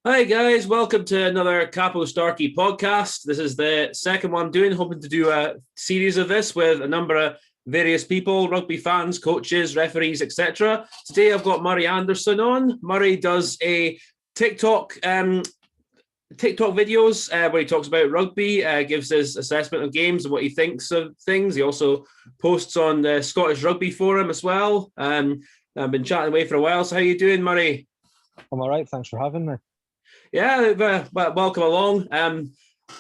Hi guys, welcome to another Kapo Starky podcast. This is the second one I'm doing, hoping to do a series of this with a number of various people, rugby fans, coaches, referees, etc. Today I've got Murray Anderson on. Murray does a TikTok videos where he talks about rugby, gives his assessment of games and what he thinks of things. He also posts on the Scottish Rugby Forum as well. I've been chatting away for a while. So how you doing, Murray? I'm all right. Thanks for having me. Yeah, welcome along.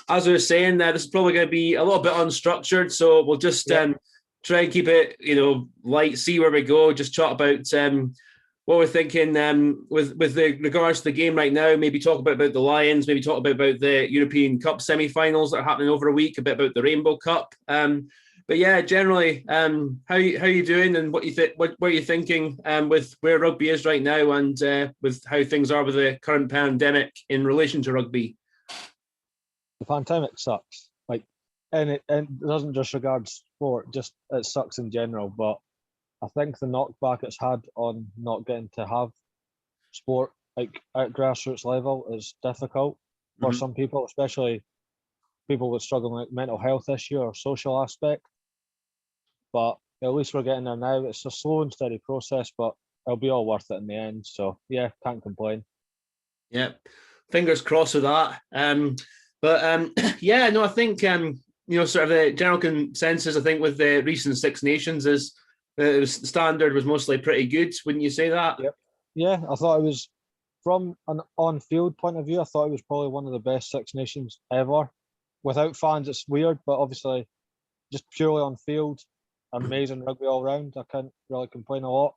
As I was saying, this is probably going to be a little bit unstructured, so we'll just try and keep it, light. See where we go. Just chat about what we're thinking with the regards to the game right now. Maybe talk about the Lions. Maybe talk about the European Cup semi-finals that are happening over a week. A bit about the Rainbow Cup. But yeah, generally, how you doing and what are you thinking with where rugby is right now and with how things are with the current pandemic in relation to rugby? The pandemic sucks. And it doesn't just regard sport, just it sucks in general. But I think the knockback it's had on not getting to have sport at grassroots level is difficult for some people, especially people with struggling with mental health issue or social aspect. But at least we're getting there now. It's a slow and steady process, but it'll be all worth it in the end. So yeah, can't complain. Yeah, fingers crossed with that. I think sort of the general consensus, I think, with the recent Six Nations is the standard was mostly pretty good. Wouldn't you say that? Yep. Yeah, I thought it was, from an on-field point of view, I thought it was probably one of the best Six Nations ever. Without fans, it's weird, but obviously just purely on field, amazing rugby all round. I can't really complain a lot.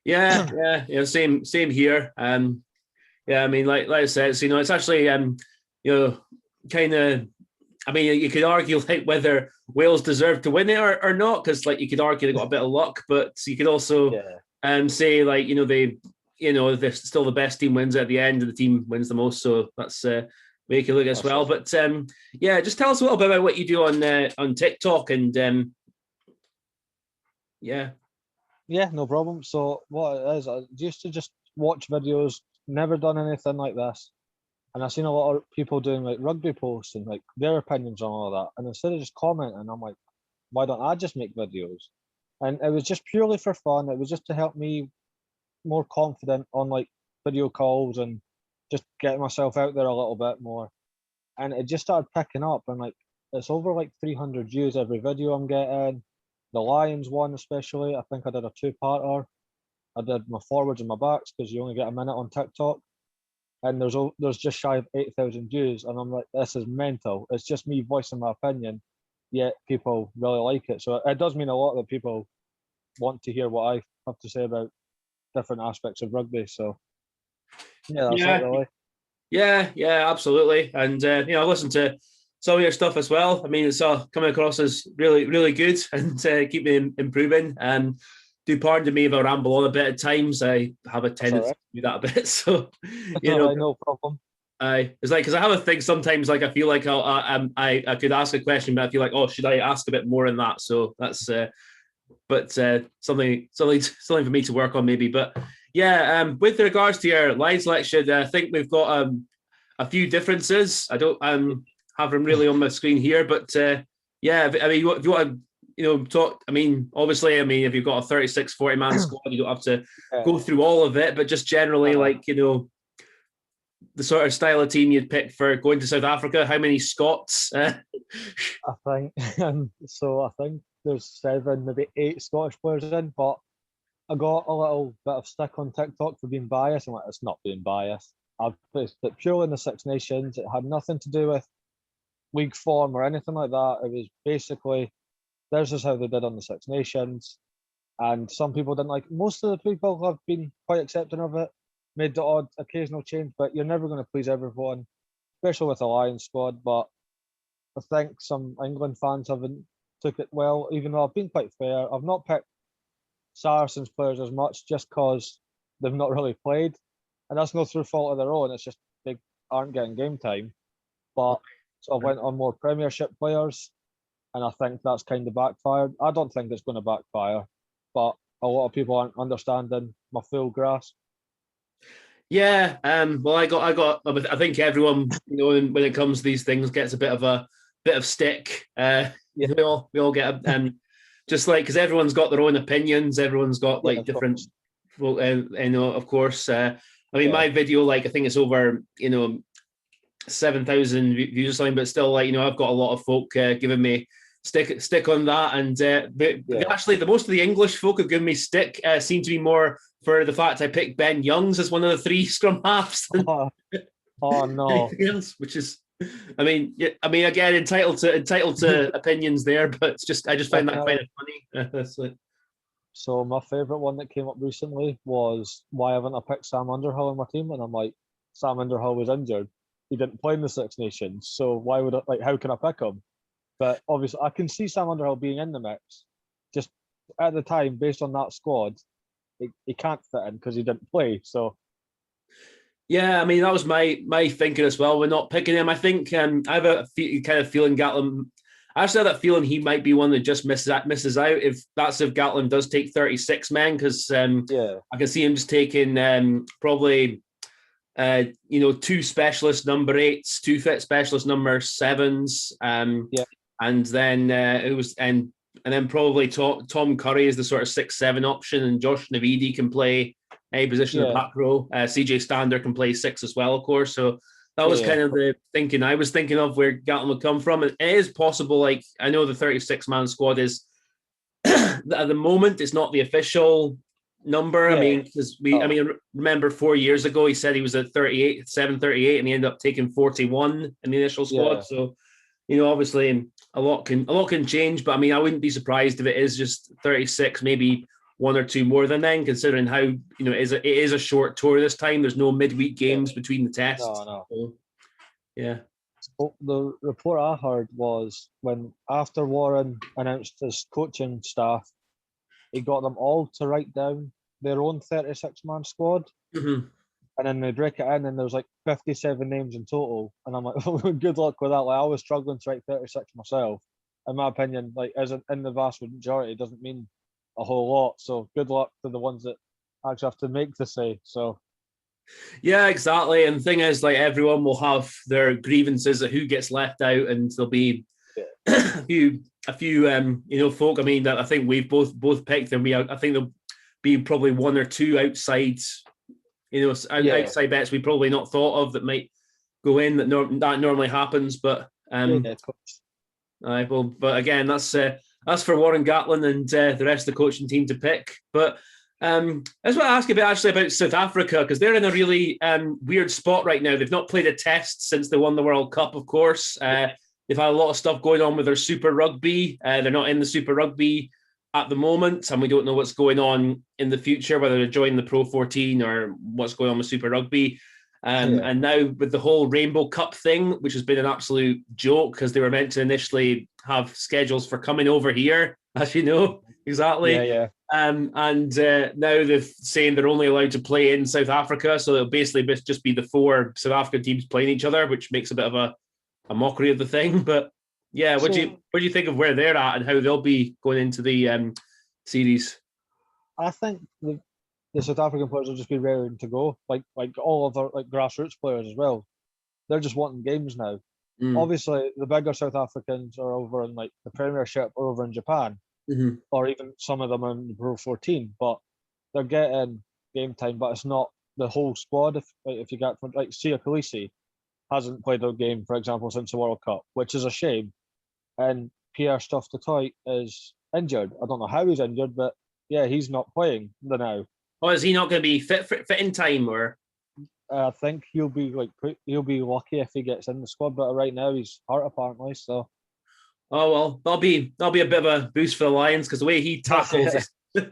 Yeah, same here. I mean, like I said, it's actually kind of. I mean, you could argue like whether Wales deserved to win it or not, because like you could argue they got a bit of luck, but you could also say like they're still the best team wins at the end, and the team wins the most. So that's make it look as well. But just tell us a little bit about what you do on TikTok and Yeah, no problem. So what it is, I used to just watch videos, never done anything like this. And I've seen a lot of people doing like rugby posts and like their opinions on all of that. And instead of just commenting, I'm like, why don't I just make videos? And it was just purely for fun. It was just to help me more confident on like video calls and just getting myself out there a little bit more. And it just started picking up, and like it's over like 300 views every video I'm getting. The Lions one especially, I think I did a two-parter. I did my forwards and my backs because you only get a minute on TikTok. And there's just shy of 8,000 views, and I'm like, this is mental. It's just me voicing my opinion, yet people really like it. So it does mean a lot that people want to hear what I have to say about different aspects of rugby. So yeah, that's it really. Yeah, absolutely. And I listen to some of your stuff as well. I mean, it's coming across as really, really good and keep me improving. Do pardon me if I ramble on a bit at times. I have a tendency to do that a bit. So, no problem. It's like, because I have a thing sometimes, like I feel like I could ask a question, but I feel like, oh, should I ask a bit more in that? So that's, something for me to work on maybe. But yeah, with regards to your line selection, I think we've got a few differences. I don't have them really on my screen here, but I mean, if you want to talk. I mean, obviously, if you've got a 36, 40-man squad, you don't have to go through all of it, but just generally, the sort of style of team you'd pick for going to South Africa. How many Scots? I think I think there's 7, maybe 8 Scottish players in, but I got a little bit of stick on TikTok for being biased. I'm like, it's not being biased. I've placed it purely in the Six Nations. It had nothing to do with league form or anything like that. It was basically, this is how they did on the Six Nations. And some people didn't like it. Most of the people have been quite accepting of it, made the odd occasional change, but you're never going to please everyone, especially with the Lions squad. But I think some England fans haven't took it well, even though I've been quite fair. I've not picked Saracens players as much just because they've not really played. And that's not through fault of their own. It's just they aren't getting game time. But so I went on more Premiership players, and I think that's kind of backfired. I don't think it's going to backfire, but a lot of people aren't understanding my full grasp. Yeah. Well, I think everyone, when it comes to these things, gets a bit of stick. Yeah, We all get just like because everyone's got their own opinions. Everyone's got yeah, like of different. course. Well, of course. I mean, Yeah, my video, like I think it's over, 7,000 views or something, but still, like I've got a lot of folk giving me stick on that, and but yeah. actually, the most of the English folk have given me stick seem to be more for the fact I picked Ben Youngs as one of the three scrum halves than Oh, oh no. anything else, which is. I mean, again, entitled to opinions there, but it's just I just find that kind of funny. That's like, So my favourite one that came up recently was why haven't I picked Sam Underhill in my team? And I'm like, Sam Underhill was injured. He didn't play in the Six Nations. So why would I like how can I pick him? But obviously I can see Sam Underhill being in the mix. Just at the time, based on that squad, he can't fit in because he didn't play. So yeah, I mean that was my thinking as well. We're not picking him. I think I have a kind of feeling Gatlin. I actually have that feeling he might be one that just misses out. If Gatlin does take 36 men, because yeah, I can see him just taking probably two specialist number eights, two fit specialist number sevens, yeah, and then and then probably Tom Curry is the sort of 6-7 option, and Josh Navidi can play a position of yeah, back row. CJ Stander can play 6 as well, of course. So that was yeah, kind of the thinking I was thinking of where Gatlin would come from. It is possible, like I know the 36-man squad is at the moment it's not the official number. I yeah. mean, because Oh, remember 4 years ago he said he was at 38, 738, and he ended up taking 41 in the initial yeah, squad. So, obviously a lot can change, but I mean, I wouldn't be surprised if it is just 36, maybe one or two more than then, considering how it is a short tour this time. There's no midweek yeah. games between the No, tests. no. So, yeah. So the report I heard was when after Warren announced his coaching staff, he got them all to write down their own 36-man squad, Mhm. and then they break it in, and there's like 57 names in total. And I'm like, good luck with that. Like, I was struggling to write 36 myself. In my opinion, like as in the vast majority, it doesn't mean a whole lot. So good luck to the ones that actually have to make the say. So Yeah, exactly. And the thing is, like everyone will have their grievances at who gets left out, and there'll be yeah, a few folk. I mean, that I think we've both picked, and I think there'll be probably one or two yeah, outside bets we probably not thought of that might go in that normally happens. But yeah, of course. but again, that's for Warren Gatlin and the rest of the coaching team to pick. But I just want to ask you about South Africa, because they're in a really weird spot right now. They've not played a test since they won the World Cup, of course. They've had a lot of stuff going on with their Super Rugby. They're not in the Super Rugby at the moment, and we don't know what's going on in the future, whether they're joining the Pro 14 or what's going on with Super Rugby. Yeah, And now with the whole Rainbow Cup thing, which has been an absolute joke, because they were meant to initially have schedules for coming over here, as you know, yeah, exactly. yeah, And now they're saying they're only allowed to play in South Africa, so it'll basically just be the 4 South African teams playing each other, which makes a bit of a mockery of the thing. But yeah, what So do you think of where they're at and how they'll be going into the series? I think the South African players will just be raring to go, like all of our like grassroots players as well. They're just wanting games now. Mm. Obviously, the bigger South Africans are over in like the Premiership or over in Japan, Mm-hmm. or even some of them in the Pro 14. But they're getting game time, but it's not the whole squad. If you get like Sia Khaleesi hasn't played a game, for example, since the World Cup, which is a shame. And Pierre Stuff du Toit is injured. I don't know how he's injured, but yeah, he's not playing the now. Oh, is he not going to be fit in time, or? I think he'll be lucky if he gets in the squad, but right now he's hurt apparently. So Oh well, that'll be a bit of a boost for the Lions, because the way he tackles yeah, is.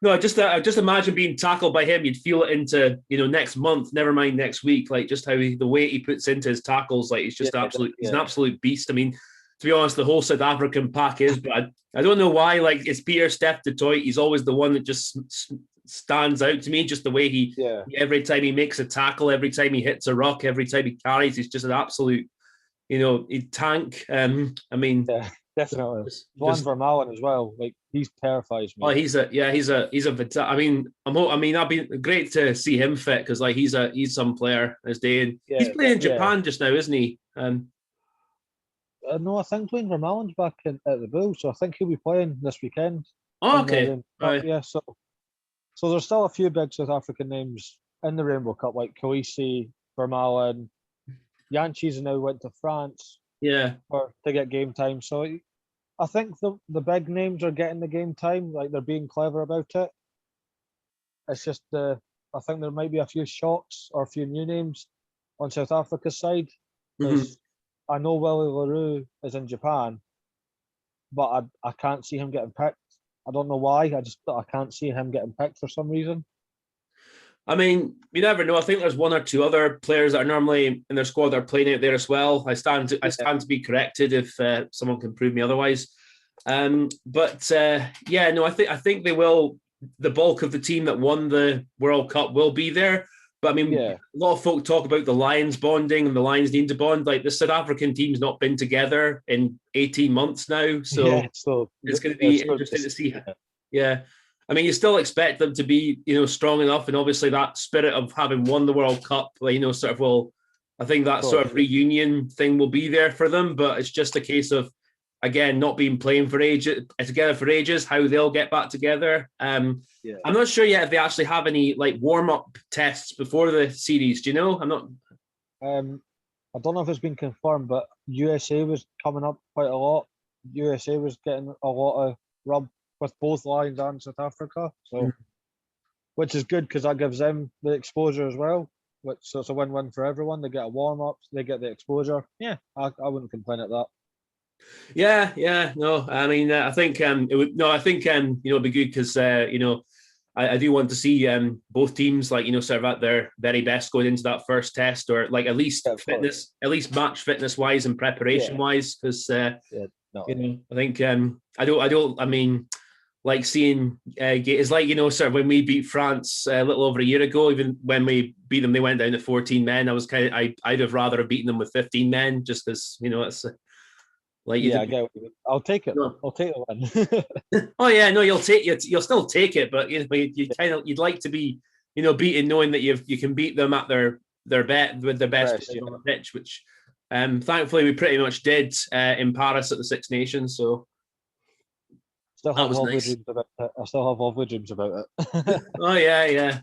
No, just imagine being tackled by him. You'd feel it into next month. Never mind next week. Like just how the weight he puts into his tackles, like he's just absolute. He's an yeah, absolute beast. I mean, to be honest, the whole South African pack is, but I don't know why. Like it's Peter Steph du Toit. He's always the one that just stands out to me. Just the way yeah. every time he makes a tackle, every time he hits a rock, every time he carries, he's just an absolute. He'd tank. I mean, Yeah. Definitely. Juan Just Vermaelen as well. Like he terrifies oh, me. he's a. I mean, I've been great to see him fit because like he's some player this day, and he's Yeah, playing in yeah. Japan just now, isn't he? No, I think Wayne Vermaelen's back at the Bulls, so I think he'll be playing this weekend Oh, in the okay. Rainbow Cup. Yeah, so there's still a few big South African names in the Rainbow Cup, like Koisi, Vermaelen, Yanchis now went to France Yeah. to get game time. So I think the big names are getting the game time, like they're being clever about it. It's just I think there might be a few shocks or a few new names on South Africa's side Mm-hmm. because I know Willie LaRue is in Japan, but I can't see him getting picked. I don't know why. I can't see him getting picked for some reason. I mean, you never know. I think there's one or two other players that are normally in their squad that are playing out there as well. I stand to be corrected if someone can prove me otherwise. Yeah, no, I think they will. The bulk of the team that won the World Cup will be there. But I mean, Yeah. a lot of folk talk about the Lions bonding and the Lions need to bond. Like the South African team's not been together in 18 months now, so So it's going to be it's good to interesting to see. it. Yeah. I mean, you still expect them to be, strong enough, and obviously that spirit of having won the World Cup, sort of will. I think that sort of reunion thing will be there for them, but it's just a case of, again, not being playing for ages together for ages. How they'll get back together. I'm not sure yet if they actually have any like warm up tests before the series. Do you know? I'm not. I don't know if it's been confirmed, but USA was coming up quite a lot. USA was getting a lot of rub with both Lions and South Africa, so which is good because that gives them the exposure as well. So it's a win-win for everyone. They get a warm-up, they get the exposure. Yeah, I wouldn't complain at that. Yeah, no. I mean, I think it would. No, I think it'd be good because I do want to see both teams sort of at their very best going into that first test, or like at least at least match fitness wise and preparation wise, because I think I mean, like seeing it's like sort of when we beat France a little over a year ago. Even when we beat them, they went down to 14 men. I was I'd have rather have beaten them with 15 men, just because it's. I'll take it. No. I'll take the win. Oh yeah, no, you'll still take it, but you'd like to be beaten, knowing that you can beat them at their bet with their best on the pitch, which thankfully we pretty much did in Paris at the Six Nations. So still have lovely dreams about it. I still have lovely dreams about it. Oh yeah.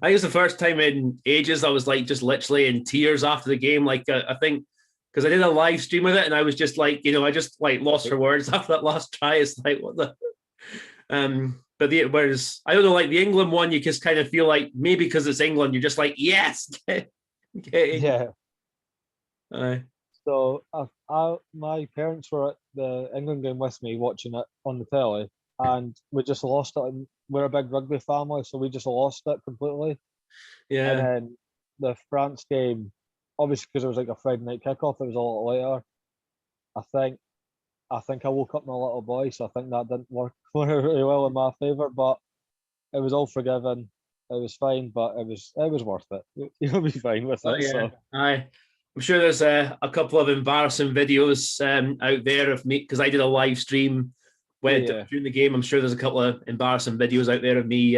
I think it's the first time in ages I was like just literally in tears after the game. Like I think. Because I did a live stream with it, and I was just like, I just like lost for words after that last try. It's like what the, whereas I don't know, like the England one, you just kind of feel like maybe because it's England, you're just like yes, yeah. So my parents were at the England game with me, watching it on the telly, and we just lost it. And we're a big rugby family, so we just lost it completely. Yeah. And then the France game. Obviously, because it was like a Friday night kickoff, it was a lot later. I think I woke up my little boy, so I think that didn't work very well in my favour. But it was all forgiven. It was fine, but it was worth it. You'll be fine with it. Yeah. So. I'm sure there's a couple of embarrassing videos out there of me because I did a live stream during the game. I'm sure there's a couple of embarrassing videos out there of me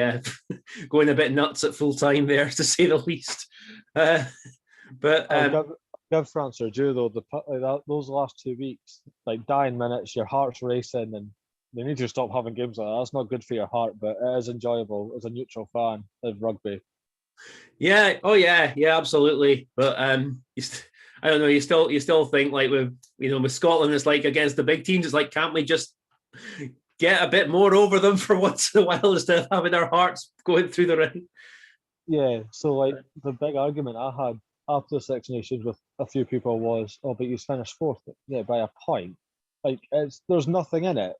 going a bit nuts at full time there, to say the least. But give France their due though. Those last 2 weeks, like dying minutes, your heart's racing, and they need to stop having games like that. That's not good for your heart, but it is enjoyable as a neutral fan of rugby. Yeah. Oh yeah. Absolutely. But I don't know. You still think like with Scotland, it's like against the big teams. It's like, can't we just get a bit more over them for once in a while instead of having our hearts going through the ring? Yeah. So like the big argument I had after the Six Nations with a few people was, but you finished fourth, by a point. Like there's nothing in it.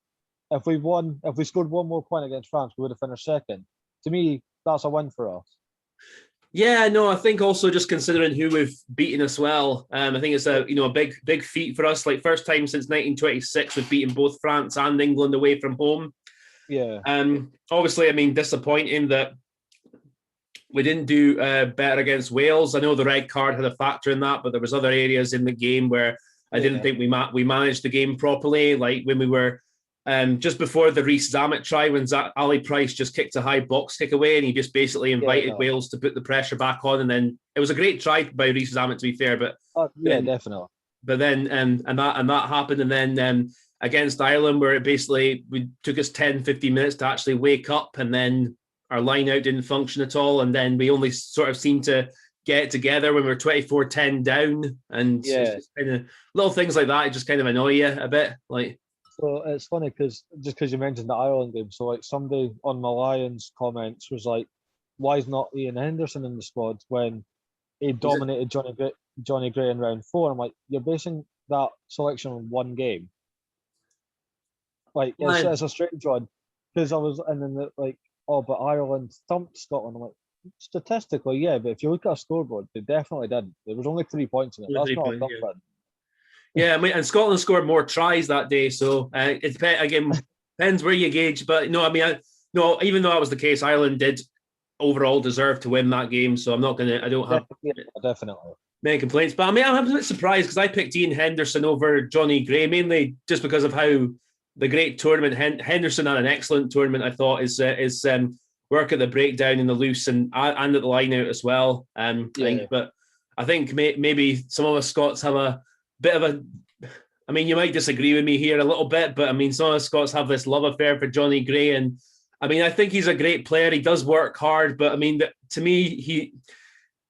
If we scored one more point against France, we would have finished second. To me, that's a win for us. Yeah, no, I think also just considering who we've beaten as well. I think it's a big feat for us. Like first time since 1926 we've beaten both France and England away from home. Yeah. Obviously, I mean, disappointing that we didn't do better against Wales. I know the red card had a factor in that, but there was other areas in the game where I didn't think we managed the game properly. Like when we were just before the Reece Zammit try, when Ali Price just kicked a high box kick away, and he just basically invited Wales to put the pressure back on. And then it was a great try by Reece Zammit, to be fair, but definitely. But then and that happened, and then against Ireland, where it basically we took us 10, 15 minutes to actually wake up, and then our line out didn't function at all, and then we only sort of seemed to get it together when we were 24-10 down, and it's just kind of little things like that. It just kind of annoy you a bit, like. So it's funny because you mentioned the Ireland game, so like somebody on my Lions comments was like, "Why is not Ian Henderson in the squad when he dominated Johnny Gray in round 4?" I'm like, you're basing that selection on one game. Like it's a strange one because I was, and then but Ireland thumped Scotland. I'm like, statistically, yeah, but if you look at a scoreboard, they definitely didn't. There was only 3 points in it. That's not a thump win. Yeah, I mean, and Scotland scored more tries that day, so it depends where you gauge. But no, I mean, even though that was the case, Ireland did overall deserve to win that game. So I'm not gonna. I don't have definitely many complaints. But I mean, I'm a bit surprised because I picked Ian Henderson over Johnny Gray, mainly just because of how the great tournament Henderson had an excellent tournament. I thought his work at the breakdown in the loose and at the line out as well. But I think maybe some of us Scots have a bit of a. I mean, you might disagree with me here a little bit, but I mean, some of us Scots have this love affair for Johnny Gray, and I mean, I think he's a great player. He does work hard, but I mean, to me,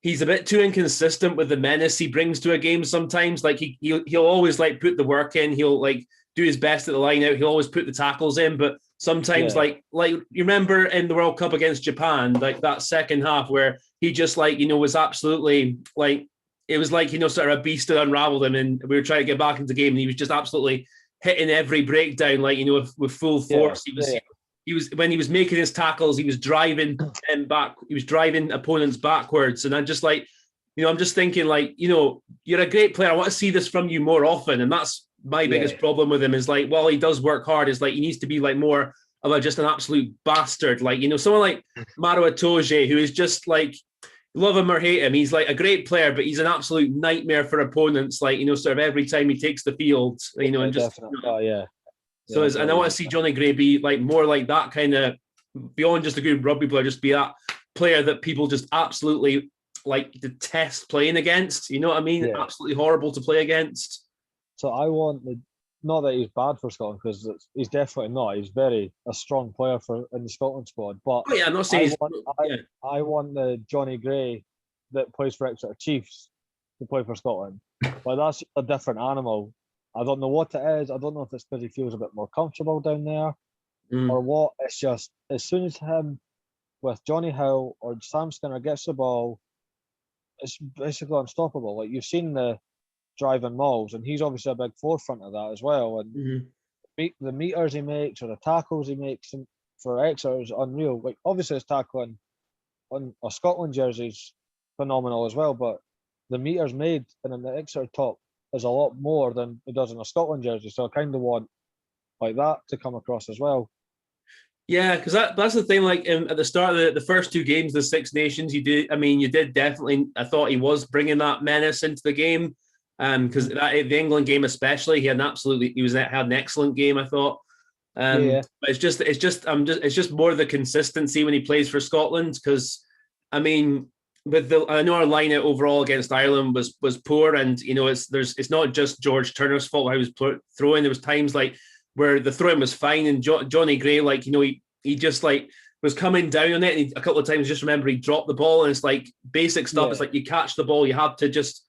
he's a bit too inconsistent with the menace he brings to a game sometimes. Like he'll always like put the work in. He'll like do his best at the line out. He'll always put the tackles in, but sometimes like you remember in the World Cup against Japan, like that second half where he just was absolutely like, it was like, sort of a beast that unraveled him, and we were trying to get back into the game, and he was just absolutely hitting every breakdown, like, with full force. He was when he was making his tackles, he was driving them back. He was driving opponents backwards, and I'm just like, I'm just thinking like, you're a great player. I want to see this from you more often, and that's my biggest problem with him. Is like, while he does work hard, is like he needs to be like more of just an absolute bastard. Like someone like Maro Itoje, who is just like, love him or hate him, he's like a great player, but he's an absolute nightmare for opponents. Like sort of every time he takes the field, and just So and I want to see Johnny Gray be like more like that kind of, beyond just a good rugby player, just be that player that people just absolutely like detest playing against. You know what I mean? Yeah. Absolutely horrible to play against. So I want not that he's bad for Scotland, because he's definitely not. He's a strong player in the Scotland squad. But I'm not saying I want the Johnny Gray that plays for Exeter Chiefs to play for Scotland. But that's a different animal. I don't know what it is. I don't know if it's because he feels a bit more comfortable down there or what. It's just, as soon as him with Johnny Hill or Sam Skinner gets the ball, it's basically unstoppable. Like, you've seen the driving mauls, and he's obviously a big forefront of that as well. And the meters he makes or the tackles he makes for Exeter is unreal. Like, obviously his tackling on a Scotland jersey is phenomenal as well, but the meters made in the Exeter top is a lot more than it does in a Scotland jersey. So I kind of want like that to come across as well. Yeah, because that's the thing. Like at the start of the first two games, the Six Nations, you did definitely. I thought he was bringing that menace into the game, because the England game especially, he had an excellent game, I thought. But it's just more the consistency when he plays for Scotland, because I mean, I know our line out overall against Ireland was poor, and it's not just George Turner's fault how he was throwing. There was times like where the throwing was fine, and Johnny Gray, like, he just like was coming down on it, and a couple of times just remember he dropped the ball, and it's like basic stuff. It's like you catch the ball, you have to just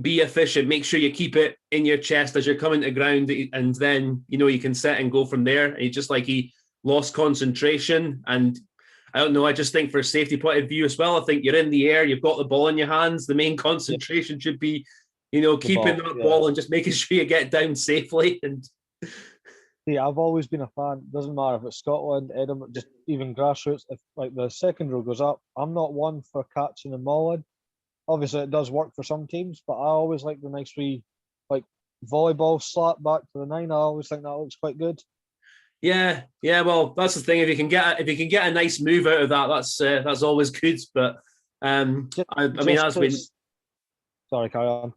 be efficient, make sure you keep it in your chest as you're coming to ground, and then you can set and go from there. And he lost concentration, and I don't know. I just think for a safety point of view as well, I think you're in the air, you've got the ball in your hands. The main concentration should be, keeping that ball and just making sure you get down safely. And I've always been a fan. Doesn't matter if it's Scotland, Edinburgh, just even grassroots. If like the second row goes up, I'm not one for catching and mauling. Obviously, it does work for some teams, but I always like the nice wee like volleyball slap back to the 9. I always think that looks quite good. Yeah. Well, that's the thing. If you can get a nice move out of that, that's always good. But I mean, that's been. Sorry, carry on.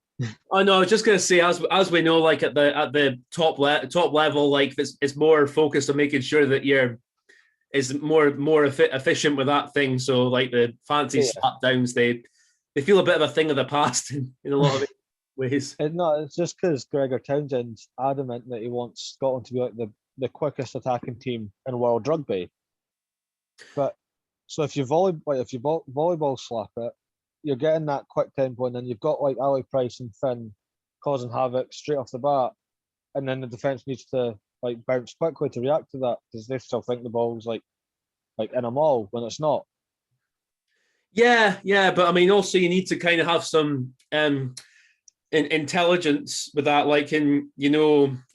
Oh no, I was just gonna say, as we know, like at the top level, like it's more focused on making sure that you're is more efficient with that thing. So like the fancy Yeah. slap downs, they feel a bit of a thing of the past in a lot of ways. It's just because Gregor Townsend's adamant that he wants Scotland to be like the quickest attacking team in world rugby. But so if you volleyball slap it, you're getting that quick tempo, and then you've got like Ali Price and Finn causing havoc straight off the bat, and then the defense needs to like bounce quickly to react to that because they still think the ball's like in a maul when it's not. Yeah, but I mean, also you need to kind of have some intelligence with that, like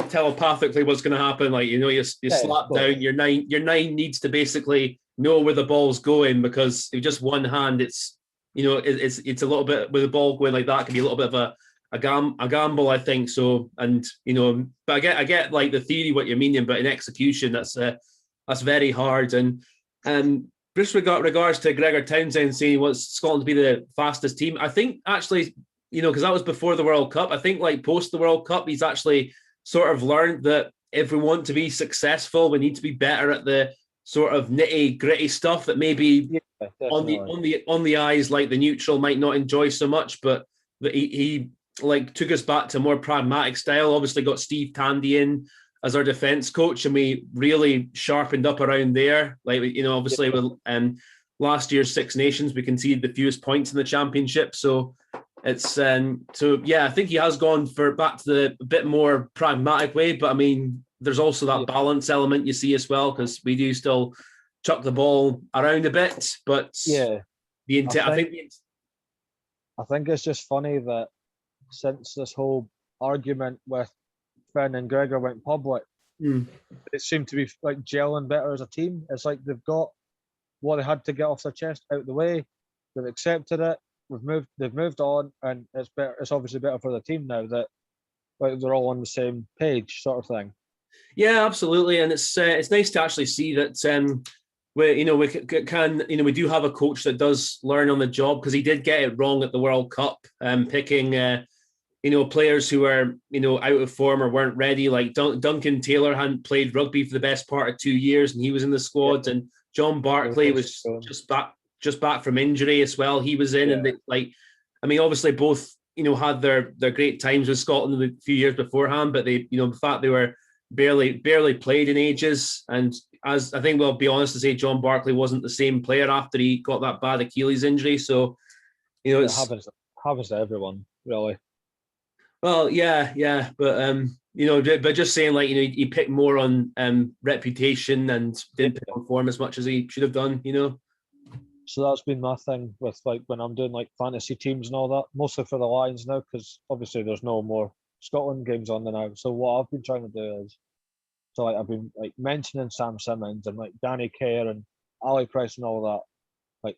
telepathically what's going to happen. Like you slap down your nine needs to basically know where the ball's going, because if just one hand, it's it's a little bit with the ball going like that can be a little bit of a gamble, I think so. And but I get like the theory what you're meaning, but in execution that's very hard. And just regards to Gregor Townsend saying he wants Scotland to be the fastest team, I think actually, because that was before the World Cup. I think like post the World Cup, he's actually sort of learned that if we want to be successful, we need to be better at the sort of nitty gritty stuff that maybe on the eyes, like the neutral might not enjoy so much, but that he like took us back to a more pragmatic style. Obviously got Steve Tandy in as our defence coach, and we really sharpened up around there. Like, obviously with last year's Six Nations, we conceded the fewest points in the championship. So it's I think he has gone back to the bit more pragmatic way. But I mean, there's also that balance element you see as well, because we do still chuck the ball around a bit. But yeah, I think it's just funny that since this whole argument with Finn and Gregor went public, it seemed to be like gelling better as a team. It's like they've got what they had to get off their chest out the way. They've accepted it. They've moved on, and it's better. It's obviously better for the team now that like they're all on the same page, sort of thing. Yeah, absolutely, and it's nice to actually see that we do have a coach that does learn on the job, because he did get it wrong at the World Cup, picking players who are out of form or weren't ready. Like Duncan Taylor hadn't played rugby for the best part of 2 years, and he was in the squad. And John Barclay was just back from injury as well. He was in, and obviously both had their great times with Scotland a few years beforehand, but they in fact they were barely played in ages. And as I think we'll be honest to say, John Barclay wasn't the same player after he got that bad Achilles injury. So it happens to everyone, really. Well, yeah, but but just saying, like, he picked more on reputation and didn't perform as much as he should have done. So that's been my thing with like when I'm doing like fantasy teams and all that, mostly for the Lions now, because obviously there's no more Scotland games on there now. So what I've been trying to do is, so like I've been like mentioning Sam Simmons and like Danny Kerr and Ali Price and all that, like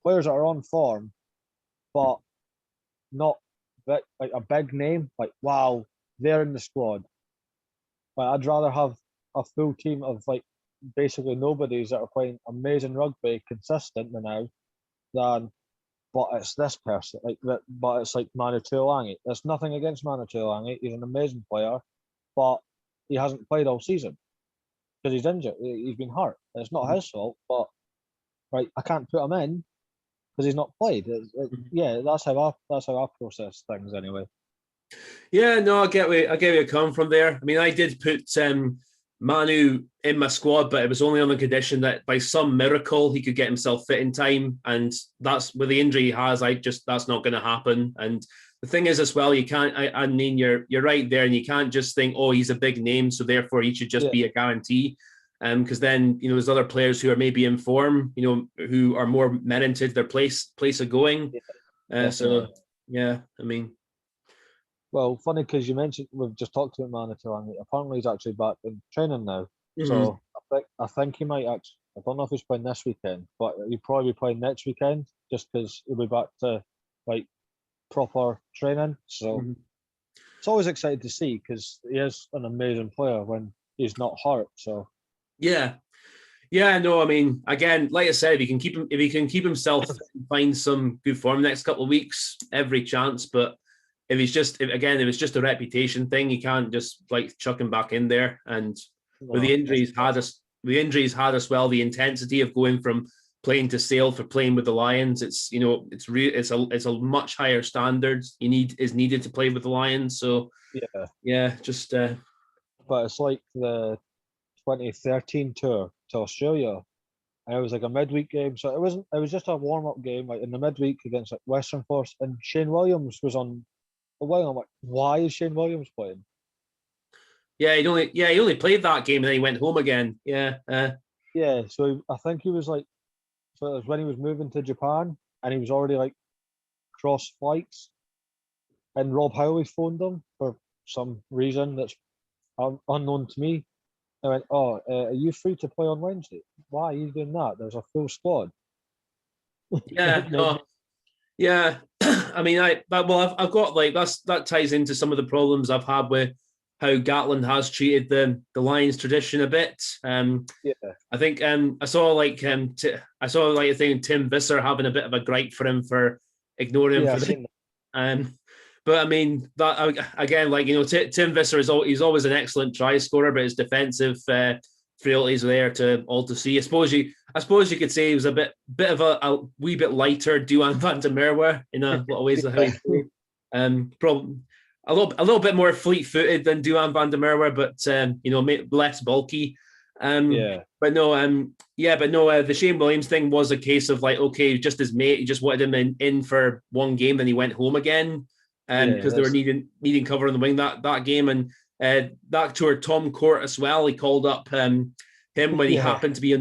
players that are on form, but not like a big name. Like wow, they're in the squad. But I'd rather have a full team of like basically nobodies that are playing amazing rugby consistently now than, but it's this person like that. But it's like Manu Tuilagi. There's nothing against Manu Tuilagi. He's an amazing player, but he hasn't played all season because he's injured. He's been hurt. It's not his fault, but right, I can't put him in because he's not played. Yeah, that's how I process things anyway. Yeah, no, I get where you come from there. I mean, I did put Manu in my squad, but it was only on the condition that by some miracle he could get himself fit in time, and that's with the injury he has. That's not going to happen. And the thing is, as well, you can't. I mean, you're right there, and you can't just think, oh, he's a big name, so therefore he should just be a guarantee. Because then there's other players who are maybe in form, who are more merited their place of going. So yeah, I mean. Well, funny because you mentioned we've just talked about Manu Tuilagi. Apparently, he's actually back in training now. Mm-hmm. So I think he might actually. I don't know if he's playing this weekend, but he'll probably be playing next weekend just because he'll be back to like proper training. So it's always exciting to see because he is an amazing player when he's not hurt. So yeah. No, I mean, again, like I said, if he can keep himself and find some good form next couple of weeks, every chance. But if it was just a reputation thing, you can't just like chuck him back in there. And with the injuries had us well, the intensity of going from playing to Sale for playing with the Lions, it's a much higher standard is needed to play with the Lions. So just but it's like the 2013 tour to Australia, and it was like a midweek game, so it was just a warm-up game like in the midweek against like Western Force, and Shane Williams was on the wing. I'm like, why is Shane Williams playing? Yeah, he only played that game and then he went home again. Yeah. So I think he was like, so it was when he was moving to Japan and he was already like cross flights, and Rob Howley phoned him for some reason that's unknown to me. I went, "Oh, are you free to play on Wednesday? Why are you doing that? There's a full squad." Yeah. No. Yeah. I mean, I've got like that ties into some of the problems I've had with how Gatland has treated the Lions tradition a bit. I think I saw a thing Tim Visser having a bit of a gripe for him for ignoring him for the. But I mean that again, like Tim Visser he's always an excellent try scorer, but his defensive frailties are there to see. I suppose you could say he was a bit of a wee bit lighter Duan van der Merwe in a lot of ways of how he played. Probably a little bit more fleet-footed than Duan van der Merwe, but less bulky. But no, the Shane Williams thing was a case of like, okay, just his mate, he just wanted him in for one game, then he went home again, because they were needing cover on the wing that game, and that tour Tom Court as well. He called up him when he happened to be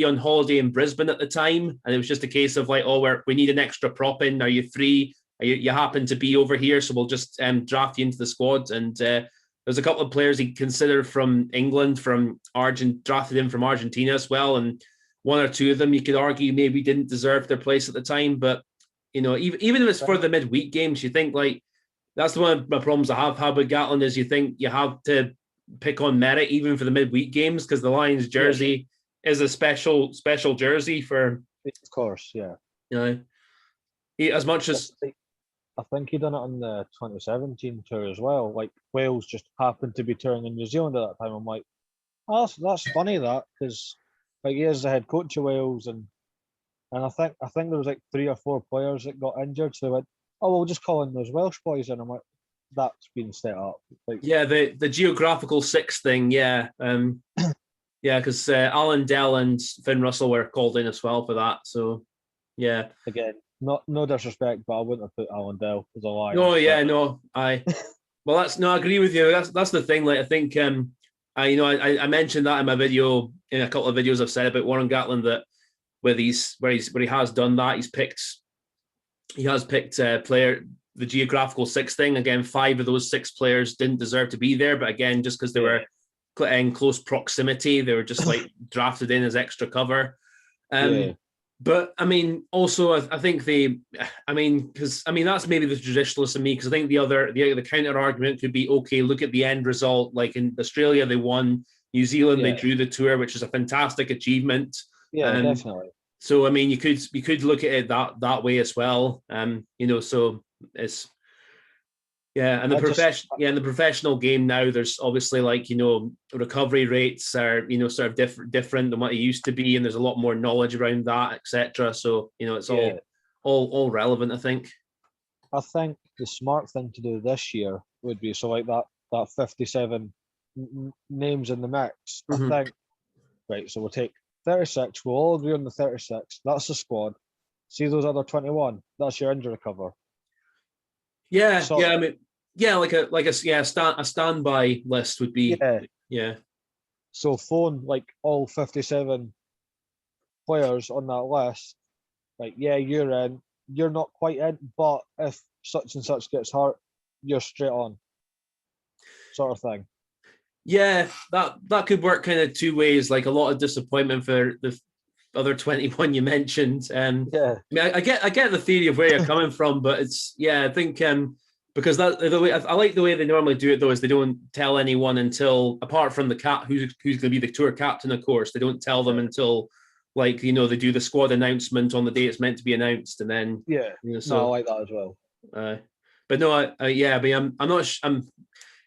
on holiday in Brisbane at the time, and it was just a case of like, oh, we need an extra prop in. Are you free? You happen to be over here, so we'll just draft you into the squad. And there's a couple of players he considered from England, drafted in from Argentina as well, and one or two of them you could argue maybe didn't deserve their place at the time. But even if it's for the midweek games, you think like that's one of my problems I have had with Gatland is you think you have to pick on merit even for the midweek games because the Lions jersey is a special jersey for. Of course, yeah. As much as. I think he done it on the 2017 tour as well. Like Wales just happened to be touring in New Zealand at that time. I'm like, oh, that's funny that because like he is the head coach of Wales, and I think there was like 3 or 4 players that got injured, so they went, oh, we'll just call in those Welsh boys, and I'm like, that's been set up. Like, the geographical 6 thing, because Alan Dell and Finn Russell were called in as well for that. So again. No disrespect, but I wouldn't have put Alan Dell as a Lion. Well, I agree with you. That's the thing. Like I think I mentioned that in my video, in a couple of videos I've said about Warren Gatland that where he has done that, he has picked player the geographical 6 thing. Again, 5 of those 6 players didn't deserve to be there, but again, just because they were in close proximity, they were just like drafted in as extra cover. But I mean, also, I think that's maybe the traditionalist in me, because I think the counter argument could be, okay, look at the end result. Like in Australia, they won. New Zealand, they drew the tour, which is a fantastic achievement. Yeah, definitely. So I mean, you could look at it that way as well. So it's. And the professional game now, there's obviously recovery rates are sort of different than what it used to be, and there's a lot more knowledge around that, etc. So it's all relevant, I think. I think the smart thing to do this year would be that 57 names in the mix. Mm-hmm. I think right. So we'll take 36. We'll all agree on the 36. That's the squad. See those other 21. That's your injury cover. Yeah, a standby list would be. So phone all 57 players on that list. You're in. You're not quite in, but if such and such gets hurt, you're straight on. Sort of thing. Yeah, that could work kind of 2 ways. Like a lot of disappointment for the other 21 you mentioned. I mean, I get the theory of where you're coming from, but it's I think because the way I like the way they normally do it though is they don't tell anyone until, apart from the who's going to be the tour captain, of course, they don't tell them until they do the squad announcement on the day it's meant to be announced, and then I like that as well. but no, yeah, I mean, I'm not. I'm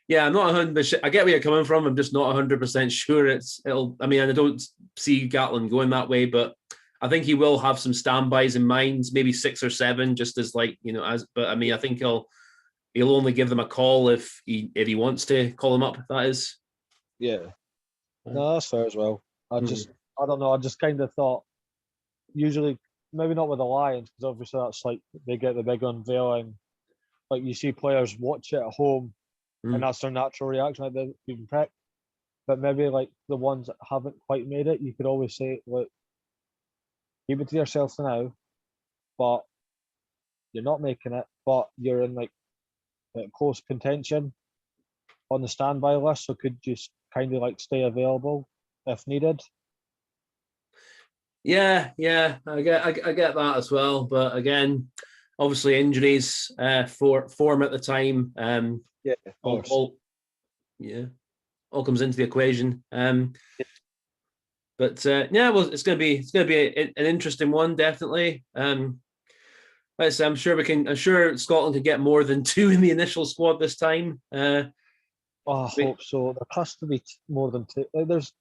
not 100%. I get where you're coming from. I'm just not 100% sure it'll. I mean, I don't see Gatlin going that way, but I think he will have some standbys in mind, maybe 6 or 7, just as like as. But I mean, I think he'll only give them a call if he wants to call them up. That is. Yeah. No, that's fair as well. I don't know. I just kind of thought, usually, maybe not with the Lions, because obviously that's like they get the big unveiling. Like you see players watch it at home, and that's their natural reaction, like they've been picked. But maybe like the ones that haven't quite made it, you could always say, look, keep it to yourself for now, but you're not making it, but you're in like close contention on the standby list, so could just kind of like stay available if needed. Yeah, I get that as well. But again, obviously injuries, for form at the time, Yeah, of course. All comes into the equation. But well, it's gonna be an interesting one, definitely. I'm sure Scotland could get more than 2 in the initial squad this time. I hope so. There has to be more than 2. Like, there's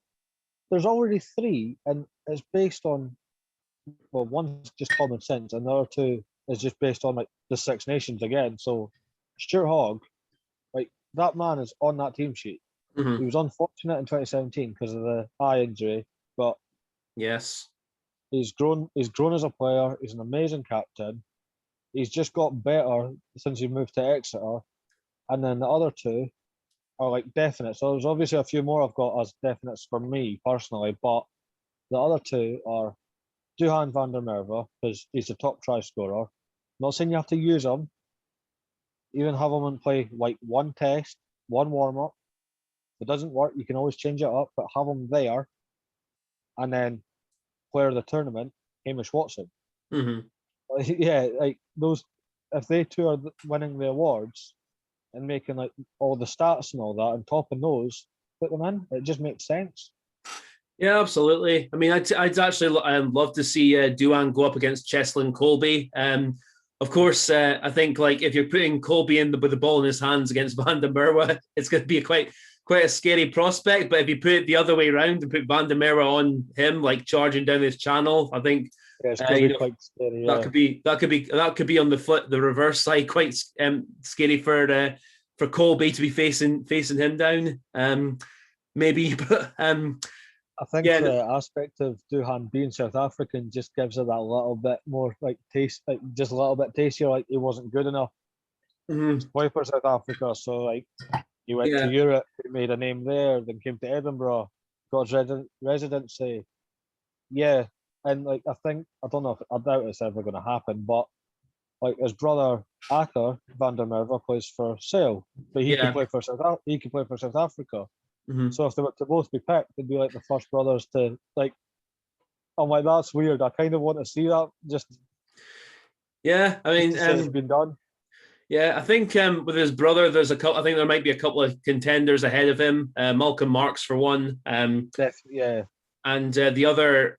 already 3, and it's based on, well, one's just common sense, and the other 2 is just based on like the Six Nations again. So Stuart Hogg, like that man is on that team sheet. Mm-hmm. He was unfortunate in 2017 because of the eye injury, but yes, he's grown as a player. He's an amazing captain. He's just got better since he moved to Exeter, and then the other 2 are like definite. So there's obviously a few more I've got as definites for me personally, but the other 2 are Duhan van der Merwe, because he's the top try scorer. Not saying you have to use him, even have him and play like one test, one warm up. If it doesn't work, you can always change it up, but have him there. And then player of the tournament, Hamish Watson. Mm-hmm. Yeah, like those, if they 2 are winning the awards and making like all the stats and all that and topping those, put them in. It just makes sense. Yeah, absolutely. I mean, I'd actually love to see Duan go up against Cheslin Colby. Of course, I think like if you're putting Colby in with the ball in his hands against Van der Merwe, it's going to be quite a scary prospect. But if you put it the other way around and put Van der Merwe on him, like charging down his channel, I think it's going to be quite scary. Yeah. That could be on the reverse side, quite scary for Colby to be facing him down. Maybe, but I think the aspect of Duhan being South African just gives it that little bit more like taste, like just a little bit tastier. Like he wasn't good enough to play for South Africa, so like he went to Europe, he made a name there, then came to Edinburgh, got his residency. Yeah, and like I don't know if I doubt it's ever going to happen, but like his brother Acker van der Merwe plays for Sale, but he could play for South Africa. Mm-hmm. So if they were to both be picked, they'd be like the first brothers to like. I'm like, that's weird. I kind of want to see that. Just I mean, it's been done. Yeah, I think with his brother, I think there might be a couple of contenders ahead of him. Malcolm Marks for one. Yeah. And the other,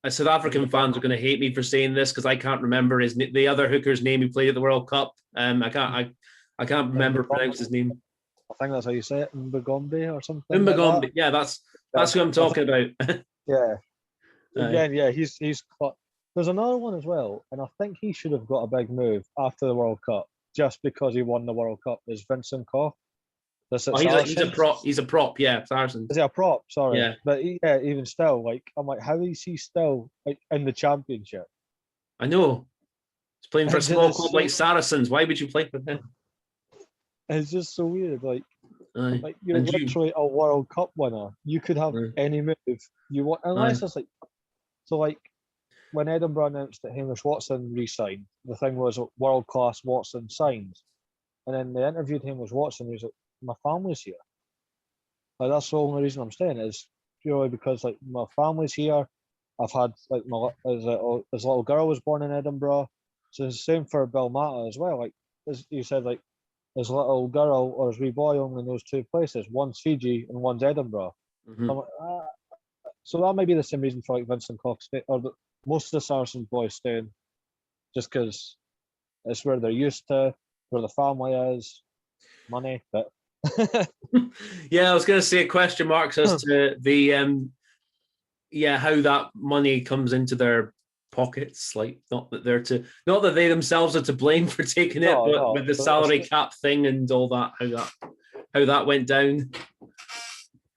South African fans are going to hate me for saying this because I can't remember the other hooker's name who played at the World Cup. I can't remember pronounce his name. I think that's how you say it, Mbagombe or something. Mbagombe, like that. That's who I'm talking about. Yeah. Again, yeah, he's there's another one as well, and I think he should have got a big move after the World Cup just because he won the World Cup. Is Vincent Koch? He's a prop. He's a prop. Yeah, Saracens. Is he a prop? Sorry. Yeah. But even still, like I'm like, how is he still like in the championship? I know. He's playing for a small club like Saracens. Why would you play for him? It's just so weird. Like you're literally a World Cup winner. You could have any move you want, unless it's like so. Like when Edinburgh announced that Hamish Watson re-signed, the thing was world class Watson signs, and then they interviewed Hamish Watson. He was like, "My family's here." Like that's the only reason I'm staying is purely because like my family's here. I've had like his little girl was born in Edinburgh, so it's the same for Bill Mata as well. Like as you said, like his little girl or his wee boy only knows 2 places. One's Fiji and one's Edinburgh. Mm-hmm. So that might be the same reason for like Vincent Cox or most of the Saracens boys staying, just because it's where they're used to. where the family is, money, but Yeah, I was going to say question marks as to the how that money comes into their pockets. Like, not that they themselves are to blame for taking it, but with the salary cap thing and all that, how that went down.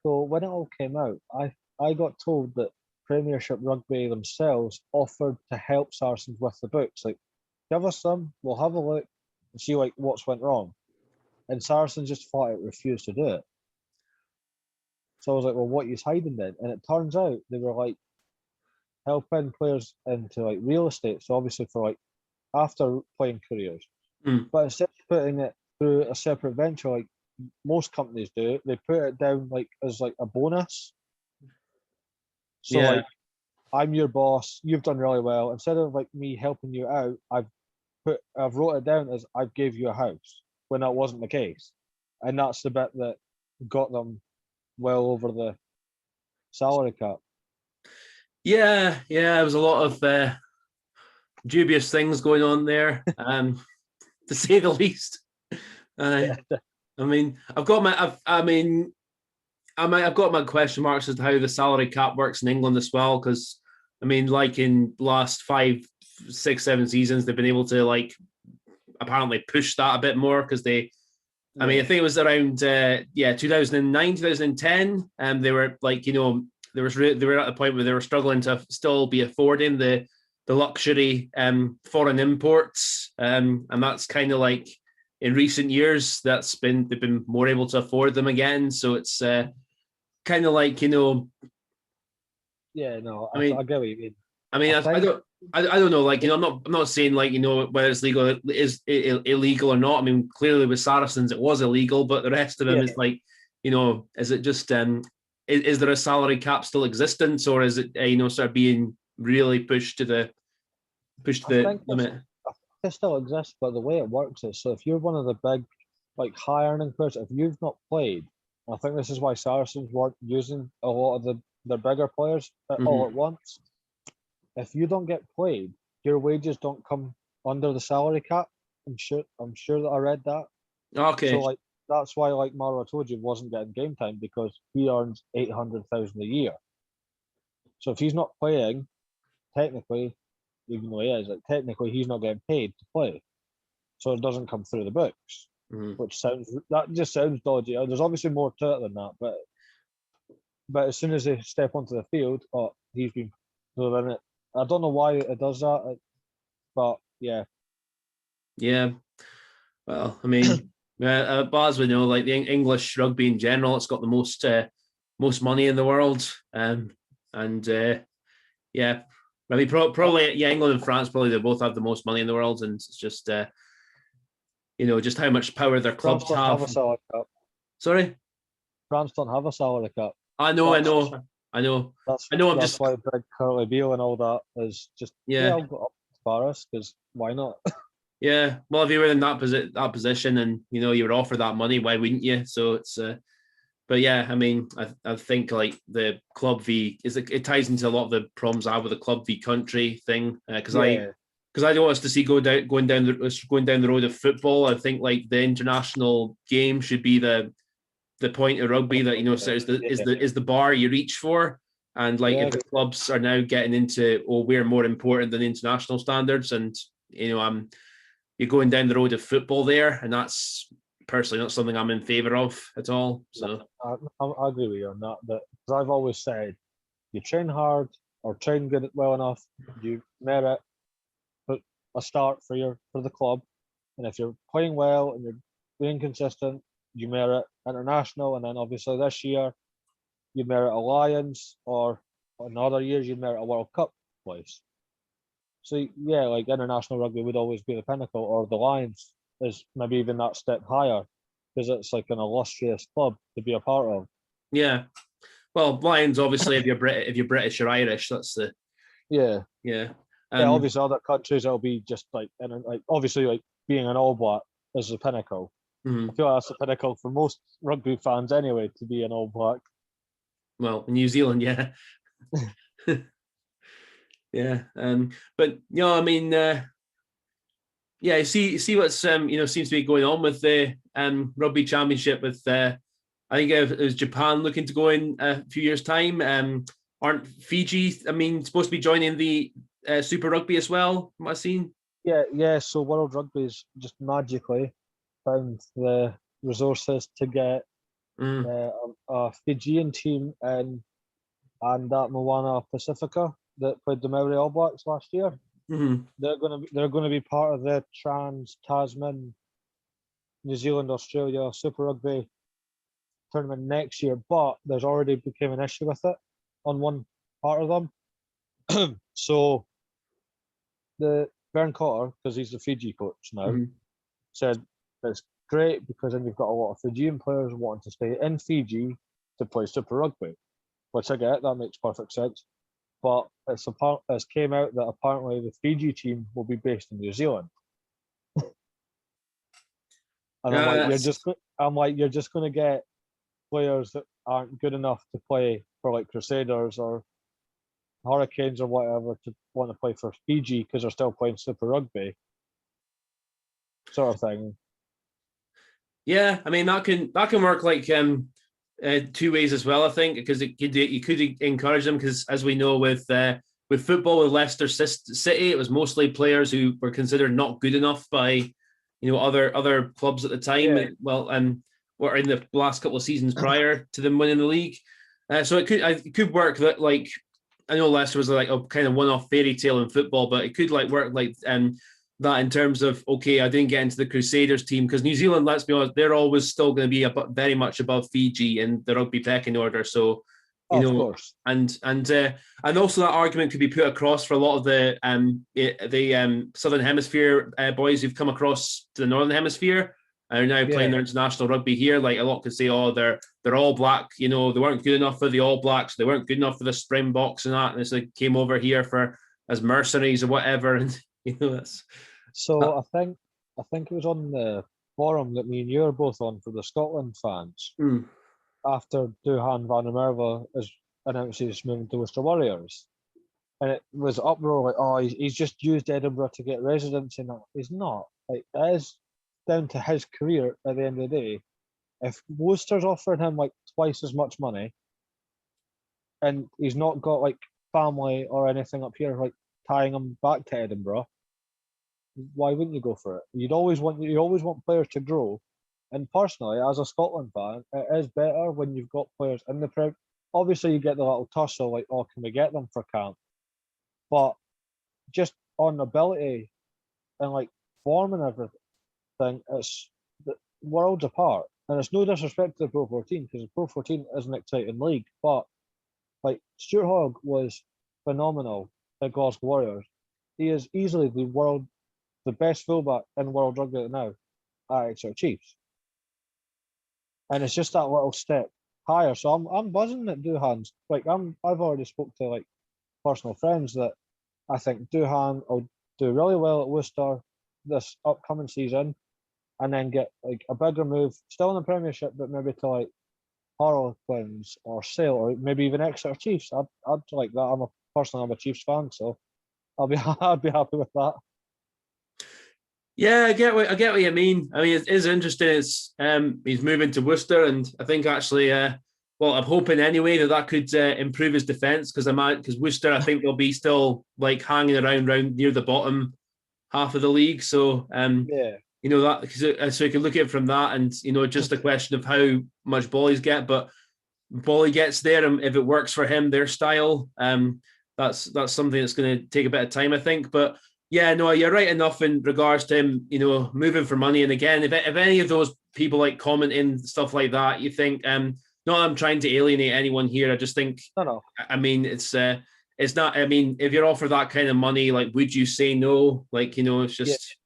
So when it all came out, I got told that Premiership Rugby themselves offered to help Saracens with the books. Like, give us some, we'll have a look and see like what's went wrong. And Saracens just flat out refused to do it. So I was like, well, what are you hiding then? And it turns out they were like helping players into like real estate. So obviously for like after playing careers. But instead of putting it through a separate venture like most companies do, they put it down like as like a bonus. So like, I'm your boss, you've done really well. Instead of like me helping you out, I've wrote it down as I gave you a house when that wasn't the case. And that's the bit that got them well over the salary cap. Yeah, there was a lot of dubious things going on there, to say the least. I mean, I've got my question marks as to how the salary cap works in England as well, because I mean, like in last 5, 6, 7 seasons, they've been able to like apparently push that a bit more because they. I mean, I think it was around 2009, 2010, and they were like, they were at the point where they were struggling to still be affording the luxury foreign imports, and that's kind of like in recent years they've been more able to afford them again. So it's kind of like Yeah, no, I get what you mean. I mean, I don't know. Like, I'm not saying like whether it's legal is illegal or not. I mean, clearly with Saracens it was illegal, but the rest of them is like, is it just is there a salary cap still existence, or is it sort of being really pushed to the limit? It still exists, but the way it works is so if you're one of the big like high earning players, if you've not played, I think this is why Saracens weren't using a lot of their bigger players all at once. If you don't get played, your wages don't come under the salary cap. I'm sure that I read that. Okay. So like that's why like Maro told you wasn't getting game time because he earns 800,000 a year. So if he's not playing, technically, even though he is, like technically he's not getting paid to play. So it doesn't come through the books. Which just sounds dodgy. There's obviously more to it than that, but as soon as they step onto the field, he's been doing it. I don't know why it does that, but yeah. Yeah. Well, I mean, but as we know, like the English rugby in general, it's got the most money in the world, and yeah, I mean, probably England and France probably they both have the most money in the world, and it's just just how much power their clubs have. A salary cap. Sorry, France don't have a salary cap. I know. That's why Big Curly Beale and all that is just I'll go up to Paris because why not? Yeah, well, if you were in that position and you were offered that money, why wouldn't you? So it's, but yeah, I mean, I think like the club v it ties into a lot of the problems I have with the club v country thing because I don't want us to see going down the road of football. I think like the international game should be the point of rugby that so is the bar you reach for. And like if the clubs are now getting into we're more important than international standards, and you're going down the road of football there, and that's personally not something I'm in favour of at all. So I agree with you on that. But as I've always said, you train hard or train good well enough, you merit a start for the club, and if you're playing well and you're being consistent, you merit international, and then obviously this year you merit a Lions, or in other years you merit a World Cup place. So yeah, like international rugby would always be the pinnacle, or the Lions is maybe even that step higher because it's like an illustrious club to be a part of. Yeah, well, Lions obviously if you're British or Irish, that's the yeah. Obviously, other countries it'll be just like obviously like being an All Black is the pinnacle. I feel like that's the pinnacle for most rugby fans anyway, to be an All Black. Well, in New Zealand, yeah. Yeah, but I mean, Yeah, see what's seems to be going on with the rugby championship with I think it was Japan looking to go in a few years' time. Aren't Fiji? I mean, supposed to be joining the Super Rugby as well. Am I seen? Yeah. So World Rugby's just magically found the resources to get Mm. a Fijian team in, and that Moana Pacifica that played the Maori All Blacks last year. Mm-hmm. They're gonna be part of the Trans Tasman New Zealand Australia Super Rugby tournament next year, but there's already became an issue with it on one part of them. So the Vern Cotter, because he's the Fiji coach now, Mm-hmm. said it's great because then you've got a lot of Fijian players wanting to stay in Fiji to play Super Rugby, which I get, that makes perfect sense. But it's came out that apparently the Fiji team will be based in New Zealand, and That's you're just going to get players that aren't good enough to play for like Crusaders or Hurricanes or whatever to want to play for Fiji because they're still playing Super Rugby, sort of thing. Yeah, I mean that can work like two ways as well. I think because you could encourage them because as we know with football with Leicester City, it was mostly players who were considered not good enough by other clubs at the time. Yeah, Well, were in the last couple of seasons prior to them winning the league. So it could work that like I know Leicester was like a kind of one-off fairy tale in football, but it could like work like that in terms of okay, I didn't get into the Crusaders team because New Zealand, let's be honest, they're always still going to be very much above Fiji in the rugby pecking order. So of course. and also that argument could be put across for a lot of the Southern Hemisphere boys who've come across to the Northern Hemisphere and are now playing Yeah. their international rugby here. Like a lot could say, oh, they're all black. They weren't good enough for the All Blacks. They weren't good enough for the Springboks and that. And it's like came over here for as mercenaries or whatever. And that's So I think it was on the forum that me and you are both on for the Scotland fans mm, after Duhan van der Merwe is announced he's moving to Worcester Warriors. And it was uproar like, oh, he's just used Edinburgh to get residency. No, he's not. Like, it is down to his career at the end of the day. If Worcester's offering him like twice as much money and he's not got like family or anything up here like tying him back to Edinburgh, why wouldn't you go for it? You always want players to grow. And personally, as a Scotland fan, it is better when you've got players in the Prem. Obviously, you get the little tussle like, oh, can we get them for camp? But just on ability and like form and everything, it's the worlds apart. And it's no disrespect to the Pro 14 because the Pro 14 is an exciting league, but like Stuart Hogg was phenomenal at Glasgow Warriors. He is easily the best fullback in world rugby now at Exeter Chiefs, and it's just that little step higher. So I'm buzzing at Duhan's. Like I've already spoke to like personal friends that I think Duhan will do really well at Worcester this upcoming season, and then get like a bigger move, still in the Premiership, but maybe to like Harlequins or Sale or maybe even Exeter Chiefs. I'd like that. I'm a Chiefs fan, so I'd be happy with that. yeah, I get what you mean. I mean, it is interesting. It's he's moving to Worcester, and I think actually, well, I'm hoping anyway that could improve his defense because Worcester, I think they'll be still like hanging around near the bottom half of the league. So Yeah, that because so you can look at it from that, and just a question of how much ball he's get, but ball he gets there, and if it works for him, their style, that's something that's going to take a bit of time, I think, but. Yeah, no, you're right enough in regards to him, moving for money. And again, if any of those people like commenting stuff like that, you think, not I'm trying to alienate anyone here. I just think, no. I mean, it's not. I mean, if you're offered that kind of money, like, would you say no? Like, it's Yeah. just,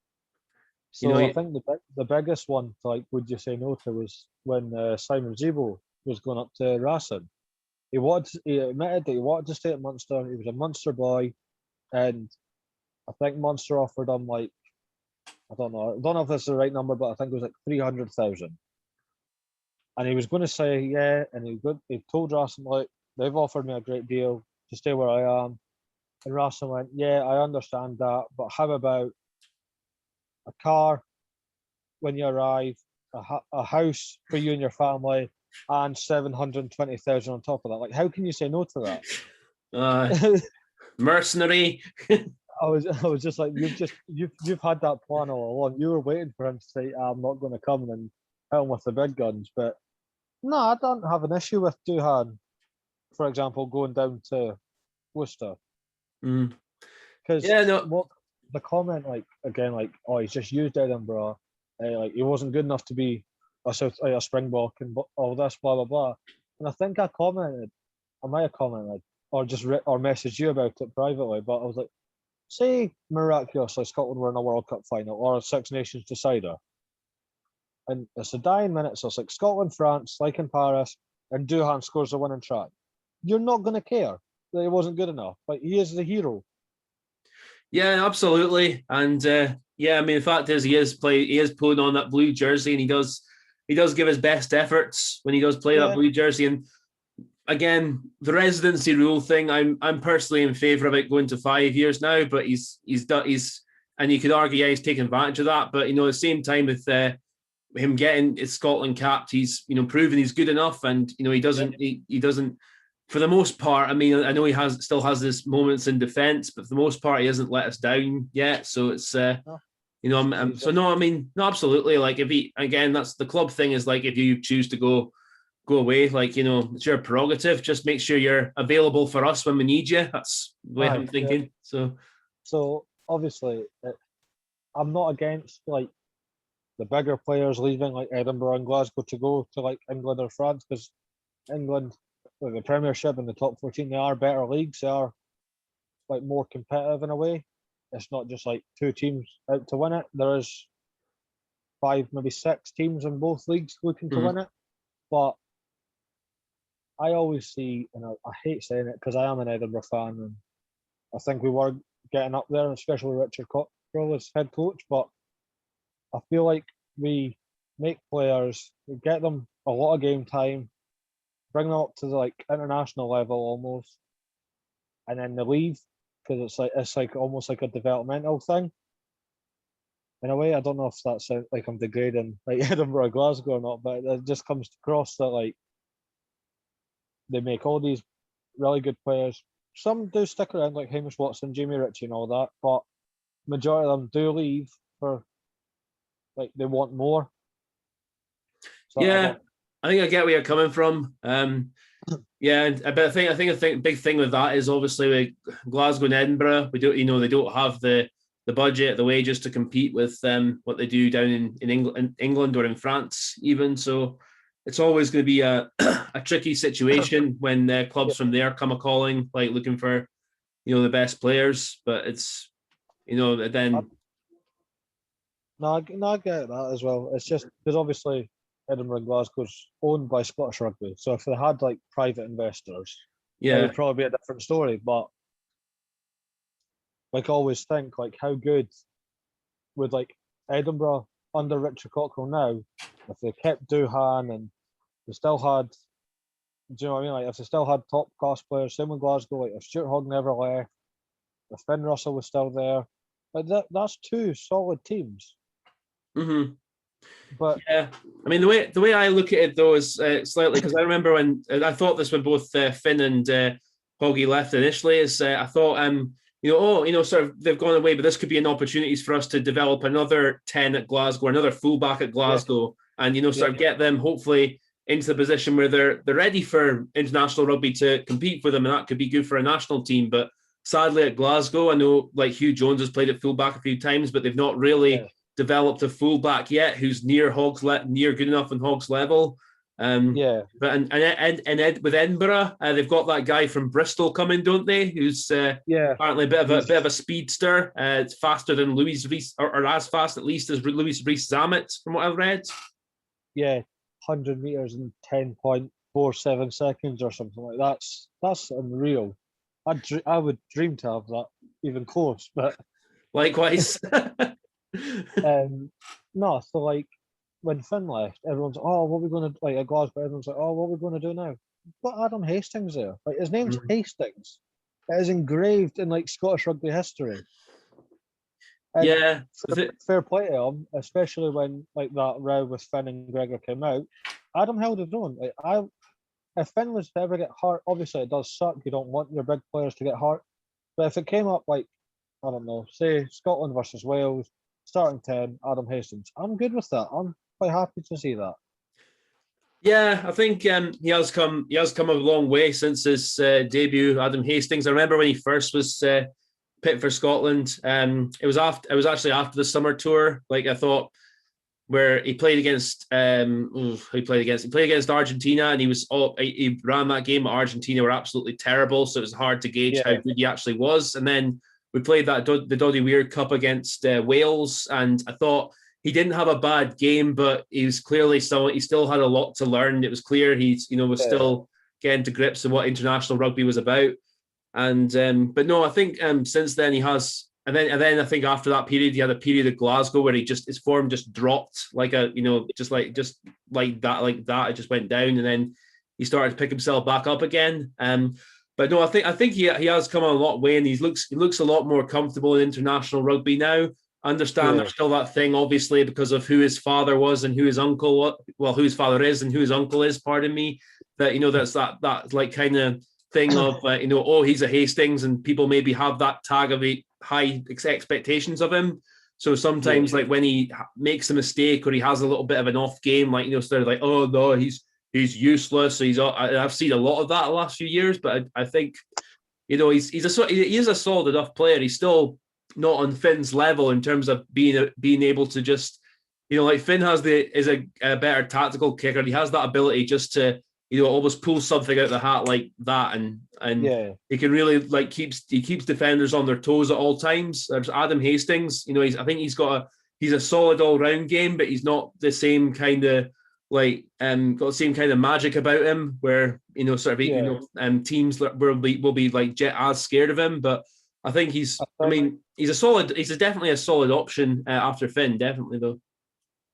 So I think the biggest one, to, like, would you say no to was when Simon Zebo was going up to Racing. He admitted that he wanted to stay at Munster. He was a Munster boy, and I think Munster offered him like I don't know if this is the right number, but I think it was like 300,000. And he was going to say yeah, and he told Racing like they've offered me a great deal to stay where I am, and Racing went yeah, I understand that, but how about a car when you arrive, a house for you and your family, and 720,000 on top of that. Like, how can you say no to Uh, that? mercenary. I was just like, you've had that plan all along. You were waiting for him to say, I'm not going to come and hit him with the big guns. But no, I don't have an issue with Duhan, for example, going down to Worcester. Mm. Because Yeah, no. what the comment, like, again, like, oh, he's just used Edinburgh, like he wasn't good enough to be a Springbok and all this, blah blah blah. And I think I might have commented, or just or messaged you about it privately, but I was like, say miraculously Scotland were in a World Cup final or a Six Nations decider, and it's the dying minutes, so it's like Scotland, France, like in Paris, and Duhan scores the winning try. You're not going to care that he wasn't good enough. Like, he is the hero. Yeah, absolutely. And yeah, I mean, the fact is, he is pulling on that blue jersey, and he does give his best efforts when he does play that blue jersey. And again, the residency rule thing, I'm personally in favour of it going to 5 years now. But he's and you could argue, yeah, he's taken advantage of that. But at the same time, with him getting his Scotland capped, he's proven he's good enough, and he doesn't he doesn't. For the most part, I mean, I know he still has his moments in defence, but for the most part, he hasn't let us down yet. So it's no, I mean, no, absolutely. Like, if he, again, that's the club thing, is like, if you choose to go away, like, it's your prerogative. Just make sure you're available for us when we need you. That's the way I'm thinking. Yeah. So obviously, I'm not against like the bigger players leaving, like Edinburgh and Glasgow, to go to like England or France, because England, like the Premiership and the top 14, they are better leagues. They are like more competitive in a way. It's not just like two teams out to win it. There is 5, maybe 6 teams in both leagues looking to win it. But I always see, and I hate saying it because I am an Edinburgh fan, and I think we were getting up there, especially Richard Cockrell as head coach. But I feel like we make players, we get them a lot of game time, bring them up to the like international level almost, and then they leave because it's like almost like a developmental thing. In a way, I don't know if that's like I'm degrading like Edinburgh or Glasgow or not, but it just comes across that like they make all these really good players. Some do stick around, like Hamish Watson, Jamie Ritchie, and all that, but majority of them do leave for like they want more. So yeah, I think I get where you're coming from. Yeah, but I think a big thing with that is obviously with Glasgow and Edinburgh, we don't they don't have the budget, the wages to compete with what they do down in England or in France even. So it's always going to be a tricky situation when clubs from there come a calling, like looking for the best players. But it's then. No, I get that as well. It's just because obviously Edinburgh and Glasgow's owned by Scottish Rugby, so if they had like private investors, it would probably be a different story. But like, I always think like, how good would like Edinburgh under Richard Cockrell now, if they kept Duhan and they still had, do you know what I mean? Like, if they still had top class players, same with Glasgow. Like, if Stuart Hogg never left, if Finn Russell was still there, like that's 2 solid teams. Mm-hmm. But yeah, I mean, the way I look at it though is slightly, because I remember when I thought this when both Finn and Hoggy left initially, is I thought sort of they've gone away, but this could be an opportunity for us to develop another 10 at Glasgow, another fullback at Glasgow, and sort of get them hopefully into the position where they're ready for international rugby to compete for them, and that could be good for a national team. But sadly at Glasgow, I know like Hugh Jones has played at fullback a few times, but they've not really developed a fullback yet who's near good enough on Hogg's level. But with Edinburgh, they've got that guy from Bristol coming, don't they? Who's apparently a bit of a speedster. It's faster than Louis Rees, or as fast at least as Louis Rees-Zammit, from what I've read. Yeah, 100 meters in 10.47 seconds or something like that. That's unreal. I would dream to have that, even close. But likewise. No, so like when Finn left, everyone's what are we going to like at Glasgow? Everyone's like, what are we going to do now? But Adam Hastings there, like his name's Hastings. It is engraved in like Scottish rugby history. And Yeah. fair play to him, especially when like that row with Finn and Gregor came out. Adam held his own. If Finn was to ever get hurt, obviously it does suck. You don't want your big players to get hurt. But if it came up like, I don't know, say Scotland versus Wales, starting 10, Adam Hastings, I'm good with that. I'm quite happy to see that. Yeah, I think he has come a long way since his debut, Adam Hastings. I remember when he first was picked for Scotland. It was actually after the summer tour. Like I thought, where he played against he played against Argentina, and he ran that game. Argentina were absolutely terrible, so it was hard to gauge how good he actually was. And then we played the Doddy Weir Cup against Wales, and I thought he didn't have a bad game, but he was clearly he still had a lot to learn. It was clear was still getting to grips with what international rugby was about. And but no, I think since then he has, and then I think after that period he had a period of Glasgow where his form just dropped like just like that it just went down, and then he started to pick himself back up again. But no, I think he has come a lot way, and he looks a lot more comfortable in international rugby now. I understand there's still that thing, obviously, because of who his father was and who his uncle was. Well, who his father is and who his uncle is. Pardon me. That that's that like kind of thing of oh, he's a Hastings, and people maybe have that tag of high expectations of him. So sometimes like when he makes a mistake or he has a little bit of an off game, like sort of like, oh no, he's useless. So I've seen a lot of that the last few years, but I think he is a solid enough player. He's still not on Finn's level in terms of being able to just like Finn is a better tactical kicker. He has that ability just to almost pull something out of the hat like that, and he can really like keeps defenders on their toes at all times. There's Adam Hastings. I think he's a solid all round game, but he's not the same kind of got the same kind of magic about him where teams will be like as scared of him. But I think he's definitely a solid option after Finn, definitely though.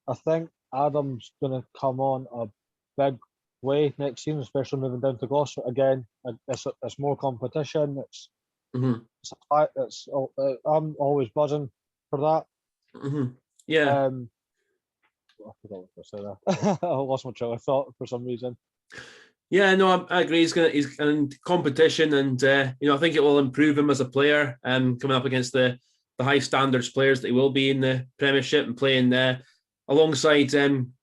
I think Adam's going to come on a big way next season, especially moving down to Gloucester again. It's more competition. I'm always buzzing for that. Yeah. I forgot what I said there. I lost my train of thought for some reason. Yeah, no, I agree. He's in competition, and I think it will improve him as a player. Coming up against the high standards players that he will be in the Premiership and playing alongside.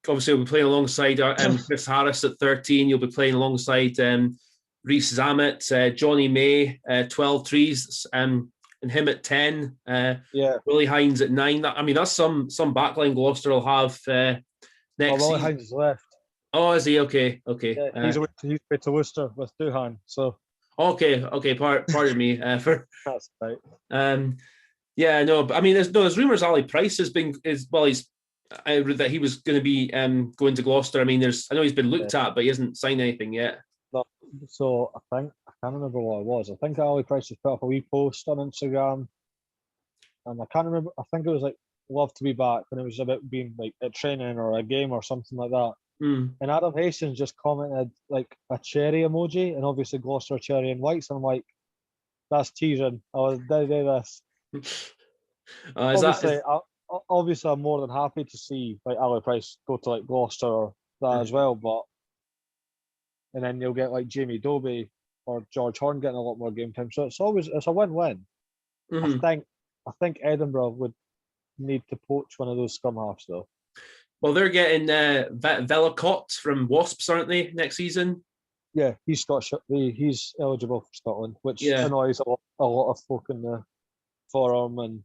Obviously, we'll be playing alongside Chris Harris at 13. You'll be playing alongside Rhys Zammit, Johnny May, 12 trees, and him at 10. Willie Hines at 9. That's some backline Gloucester will have next season. Willie Hines is left. Oh, is he? Okay. Yeah, he's away to Worcester with Doohan. So. Okay. Pardon me. That's right. Yeah, no, but there's rumours Ali Price that he was going to be going to Gloucester. I know he's been looked at, but he hasn't signed anything yet. No, so I can't remember what it was. I think Ali Price has put up a wee post on Instagram, and I can't remember. I think it was like "Love to be back," and it was about being like at training or a game or something like that. And Adam Hastings just commented like a cherry emoji, and obviously Gloucester cherry and whites. And I'm like, that's teasing. I was do this. Obviously, I'm more than happy to see like Ali Price go to like Gloucester or that as well, and then you'll get like Jamie Dobie or George Horn getting a lot more game time. So it's a win-win. I think Edinburgh would need to poach one of those scrum halves though. Well, they're getting Vellacott from Wasps, aren't they, next season? Yeah, he's Scottish. He's eligible for Scotland, which annoys a lot of folk in the forum and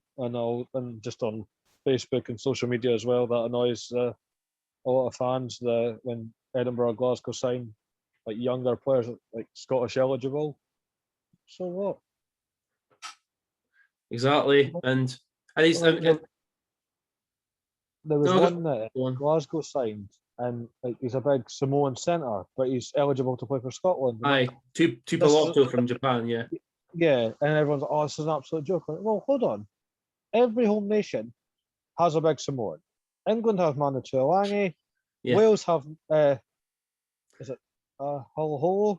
just on Facebook and social media as well. That annoys a lot of fans when Edinburgh or Glasgow sign like younger players like Scottish eligible. So what? Exactly, and he's. There was one that Glasgow signed, and like he's a big Samoan centre, but he's eligible to play for Scotland. Aye, Tuipulotu from Japan, yeah. Yeah, and everyone's like, oh, this is an absolute joke. Like, well, hold on. Every home nation has a big Samoan. England have Manu Tuilagi. Yeah. Wales have, is it Halaholo?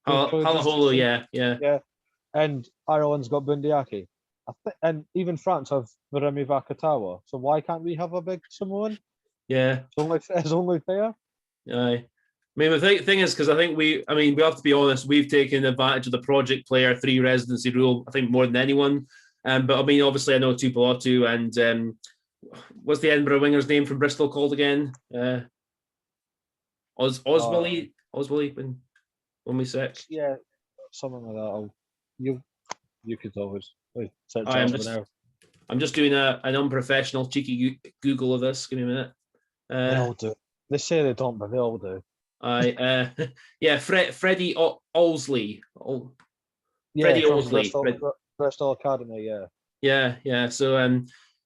Halaholo, yeah. And Ireland's got Bundiaki. And even France have Remy Vakatawa. So why can't we have a big Samoan? Yeah. It's only fair. Aye. I mean, the thing is, because I think we have to be honest, we've taken advantage of the project player 3 residency rule, I think, more than anyone. But I mean, obviously, I know Tupolatu and what's the Edinburgh winger's name from Bristol called again? Oswally when we six. Yeah, something like that. You could always search I'm just doing an unprofessional cheeky Google of this. Give me a minute. They all do. They say they don't, but they all do. Freddie Olsley. Freddie Olsley. Bristol Academy, yeah. Yeah. So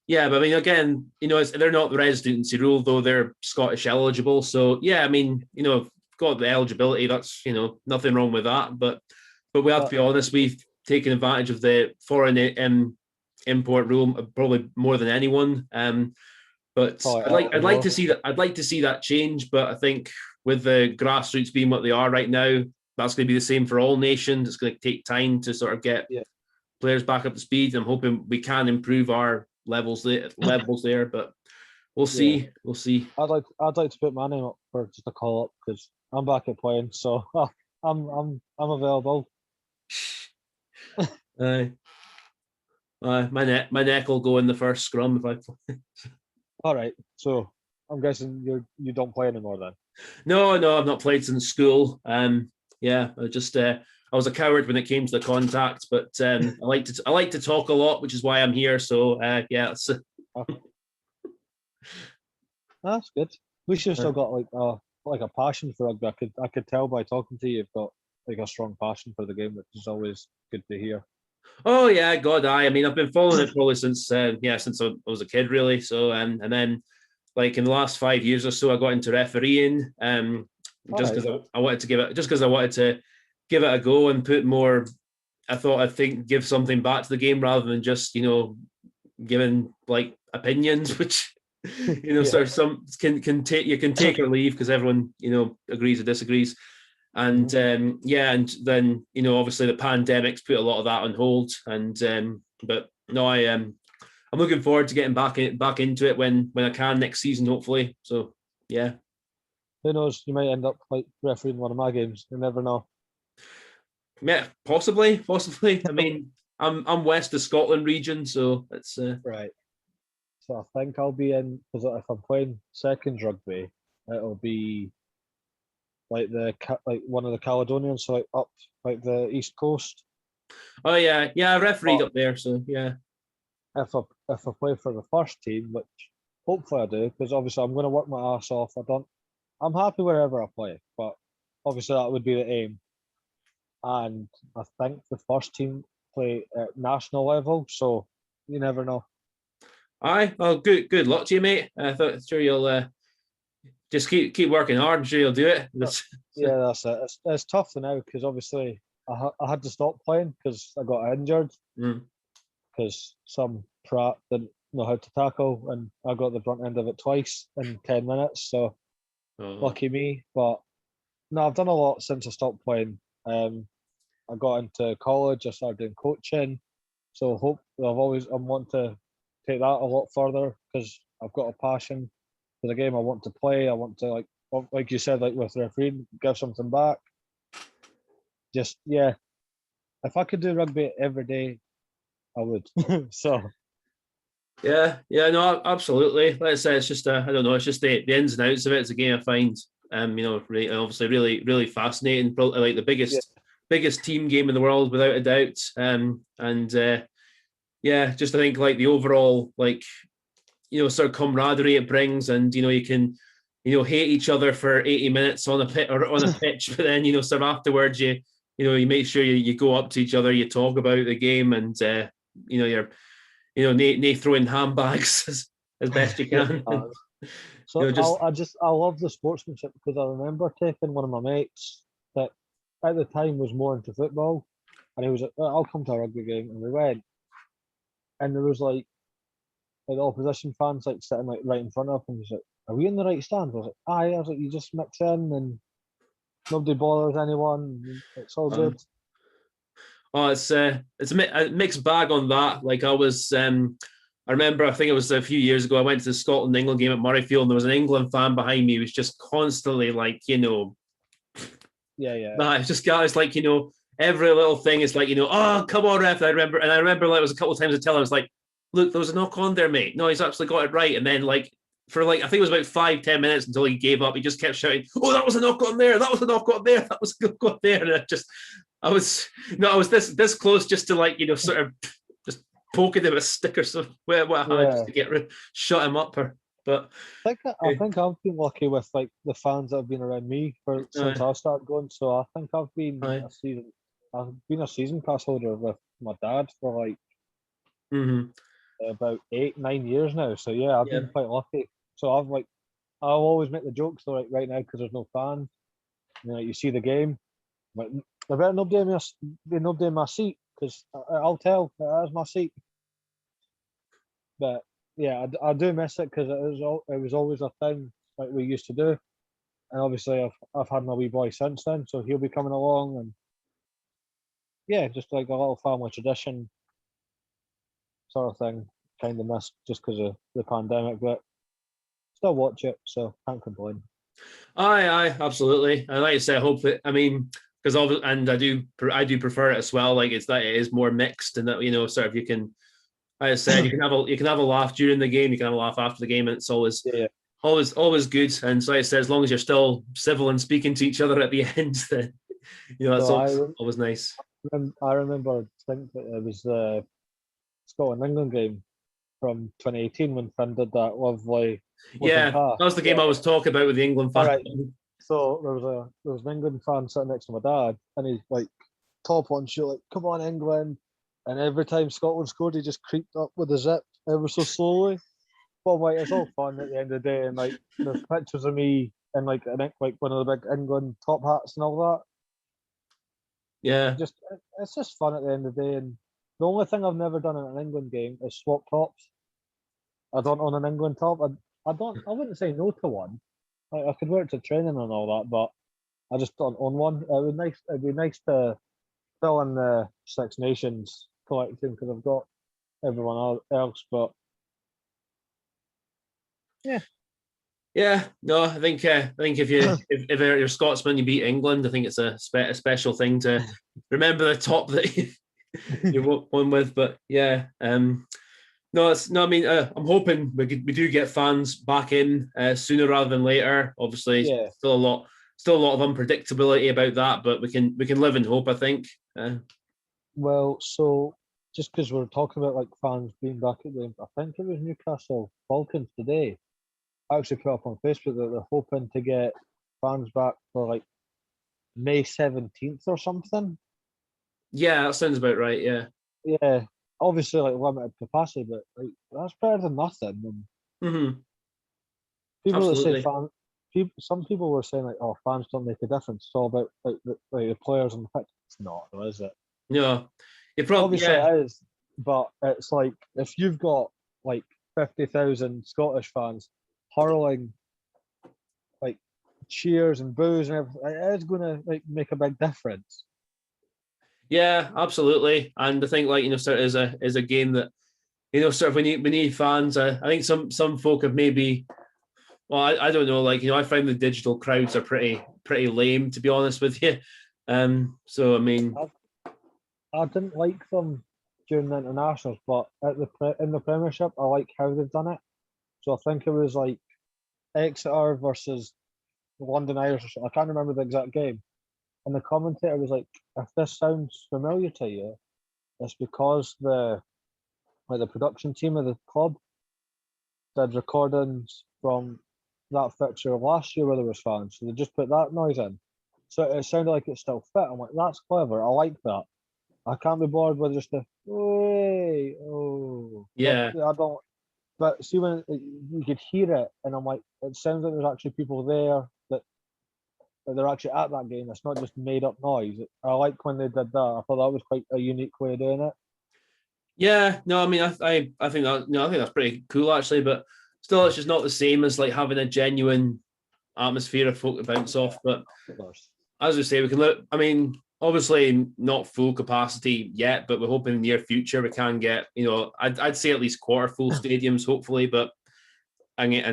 but I mean, again, they're not the residency rule, though they're Scottish eligible. So yeah, I mean, got the eligibility. That's nothing wrong with that. But we have to be honest. We've taken advantage of the foreign import rule probably more than anyone. But I'd like to see that. I'd like to see that change. But I think with the grassroots being what they are right now, that's going to be the same for all nations. It's going to take time to sort of get players back up to speed. I'm hoping we can improve our levels there, but we'll see. Yeah. We'll see. I'd like to put my name up for just a call up because I'm back at playing, so I'm available. My neck will go in the first scrum if I play. All right, so I'm guessing you don't play anymore then. No, I've not played since school. I was a coward when it came to the contact, but I like to talk a lot, which is why I'm here. So That's good. We should have still got like a passion for rugby. I could tell by talking to you, you've got like a strong passion for the game, which is always good to hear. Oh yeah, God, I mean, I've been following it probably since I was a kid, really. So and then like in the last 5 years or so, I got into refereeing. Just because I wanted to give it a go and put more. I think give something back to the game rather than just giving like opinions, which sort of some can take or leave because everyone agrees or disagrees. And and then obviously the pandemic's put a lot of that on hold. And but no, I'm looking forward to getting back into it when I can next season, hopefully. So yeah. Who knows? You might end up like refereeing one of my games. You never know. Yeah, possibly. I mean, I'm west of Scotland region, so it's right. So I think I'll be in because if I'm playing second rugby, it'll be like one of the Caledonians, so like up like the east coast. Oh yeah, I refereed up there, so yeah. If I play for the first team, which hopefully I do, because obviously I'm going to work my ass off. I'm happy wherever I play, but obviously that would be the aim. And I think the first team play at national level, so you never know. Aye, well, good luck to you, mate. I thought sure you'll just keep working hard. I'm sure you'll do it. Yeah, that's it. It's tough now because obviously I had to stop playing because I got injured because some prat didn't know how to tackle and I got the brunt end of it twice in 10 minutes. So lucky me. But no, I've done a lot since I stopped playing. I got into college. I started doing coaching. So I'm wanting to take that a lot further because I've got a passion for the game. I want to play. I want to like you said, like with refereeing, give something back. Just if I could do rugby every day, I would. So yeah, no, absolutely. Like I said, it's just I don't know, it's just the ins and outs of it. It's a game I find really, obviously really, really fascinating. Probably like the biggest team game in the world without a doubt. Just I think like the overall sort of camaraderie it brings, and you can hate each other for 80 minutes on a pitch, but then sort of afterwards you make sure you go up to each other, you talk about the game, and you're nay throwing handbags as best you can. I love the sportsmanship because I remember taking one of my mates that at the time was more into football, and he was like, "I'll come to a rugby game," and we went, and there was like the opposition fans like sitting like right in front of him. He's like, "Are we in the right stand?" I was like, "Aye." I was like, "You just mix in and nobody bothers anyone. It's all good." Oh, it's a mixed bag on that. Like I remember, I think it was a few years ago, I went to the Scotland England game at Murrayfield, and there was an England fan behind me who was just constantly like, Yeah. nah, it's just guys like, every little thing is like, oh, come on, ref. And I remember like it was a couple of times I tell him, I was like, look, there was a knock on there, mate. No, he's actually got it right. And then like for like I think it was about 5-10 minutes until he gave up. He just kept shouting, "Oh, that was a knock on there! That was a knock on there! That was a knock on there!" And I was this close just to like sort of just poking him a stick or something just to shut him up. But I think I've been lucky with like the fans that have been around me since I started going. So I think I've been a season pass holder with my dad for like about 8-9 years now. So yeah, I've been quite lucky. So I'll always make the jokes though, like right now because there's no fans. You see the game, but there better nobody in my seat because I'll tell that's my seat. But yeah, I do miss it because it was always a thing like we used to do, and obviously I've had my wee boy since then, so he'll be coming along, and yeah, just like a little family tradition sort of thing. Kind of missed just because of the pandemic, but still watch it, so can't complain. Aye, absolutely. And like I say, I hope that because I do prefer it as well. Like it is more mixed, and that sort of you can. Like I said, you can have a laugh during the game, you can have a laugh after the game, and it's always always good. And so like I said, as long as you're still civil and speaking to each other at the end, then that's always nice. I remember, I think that it was the Scotland England game from 2018 when Finn did that lovely. Yeah, that was the game I was talking about with the England fan. Right. So there was an England fan sitting next to my dad, and he's like top one shoot, like "Come on, England!" And every time Scotland scored, he just creeped up with the zip ever so slowly. But like, it's all fun at the end of the day, and like there's pictures of me in like one of the big England top hats and all that. Yeah, it's just fun at the end of the day. And the only thing I've never done in an England game is swap tops. I don't own an England top. I wouldn't say no to one. I could wear it to training and all that, but I just don't own one. It'd be nice to fill in the Six Nations collection because I've got everyone else. But yeah. No, I think if you're Scotsman, you beat England. I think it's a special thing to remember the top that you won with. But yeah, no, it's no. I mean, I'm hoping we do get fans back in sooner rather than later. Obviously, still a lot of unpredictability about that, but we can live in hope. I think. Well, so just because we're talking about like fans being back at the, I think it was Newcastle Falcons today. I actually put up on Facebook that they're hoping to get fans back for like May 17th or something. Yeah, that sounds about right. Yeah. Yeah, obviously like limited capacity, but like that's better than nothing. And people Absolutely. that say some people were saying like, "Oh, fans don't make a difference. It's all about like the players on the pitch." It's not, though, is it? No, it probably Obviously it is, but it's like if you've got like 50,000 Scottish fans hurling like cheers and boos and everything, it's going to like make a big difference. Yeah, absolutely. And I think like sort of is a game that sort of we need fans. I think some folk have maybe. Well, I don't know. Like I find the digital crowds are pretty lame, to be honest with you. So I mean, I didn't like them during the internationals, but in the Premiership, I like how they've done it. So I think it was like Exeter versus London Irish. I can't remember the exact game. And the commentator was like, "If this sounds familiar to you, it's because the production team of the club did recordings from that fixture last year where there was fans, so they just put that noise in. So it sounded like it still fit. I'm like, that's clever. I like that. I can't be bored with just the way. Oh, yeah, I don't. But see when you could hear it, and I'm like, it sounds like there's actually people there that they're actually at that game. It's not just made up noise. I like when they did that. I thought that was quite a unique way of doing it. yeah. No, I mean, I think that I think that's pretty cool actually. But still, it's just not the same as like having a genuine atmosphere of folk to bounce off. But as we say, we can look. I mean, obviously not full capacity yet, but we're hoping in the near future we can get, I'd say at least quarter full stadiums, hopefully, but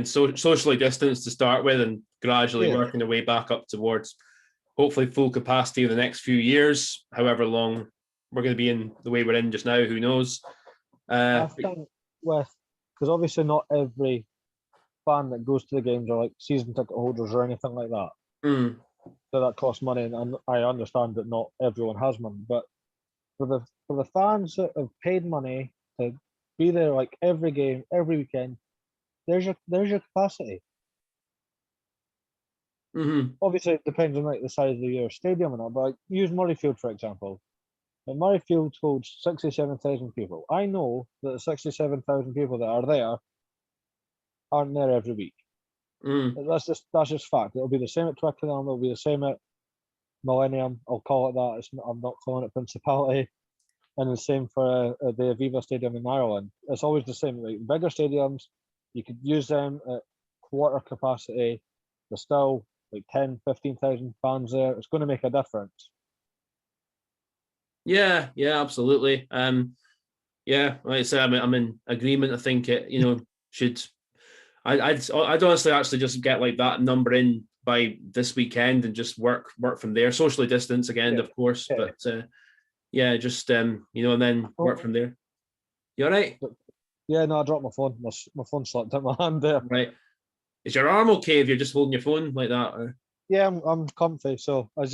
socially distanced to start with and gradually working their way back up towards hopefully full capacity in the next few years, however long we're going to be in the way we're in just now, who knows. I think because obviously not every fan that goes to the games are like season ticket holders or anything like that. So that costs money, and I understand that not everyone has money, but for the fans that have paid money to be there like every game, every weekend, there's your capacity. Obviously, it depends on like the size of your stadium and all, but like, use Murrayfield for example. And Murrayfield holds 67,000 people. I know that the 67,000 people that are there aren't there every week. That's just fact. It'll be the same at Twickenham. It'll be the same at Millennium. I'll call it that. I'm not calling it Principality. And the same for the Aviva Stadium in Ireland. It's always the same. Like bigger stadiums, you could use them at quarter capacity. There's still like 10, 15,000 fans there. It's going to make a difference. Yeah, absolutely. Like I said, I'm in agreement. I think it, should. I'd honestly actually just get like that number in by this weekend and just work from there. Socially distance again, of course, but just and then work from there. You all right? Yeah, no, I dropped my phone. My phone slipped out my hand there. Right. Is your arm okay if you're just holding your phone like that? Or? Yeah, I'm comfy. So I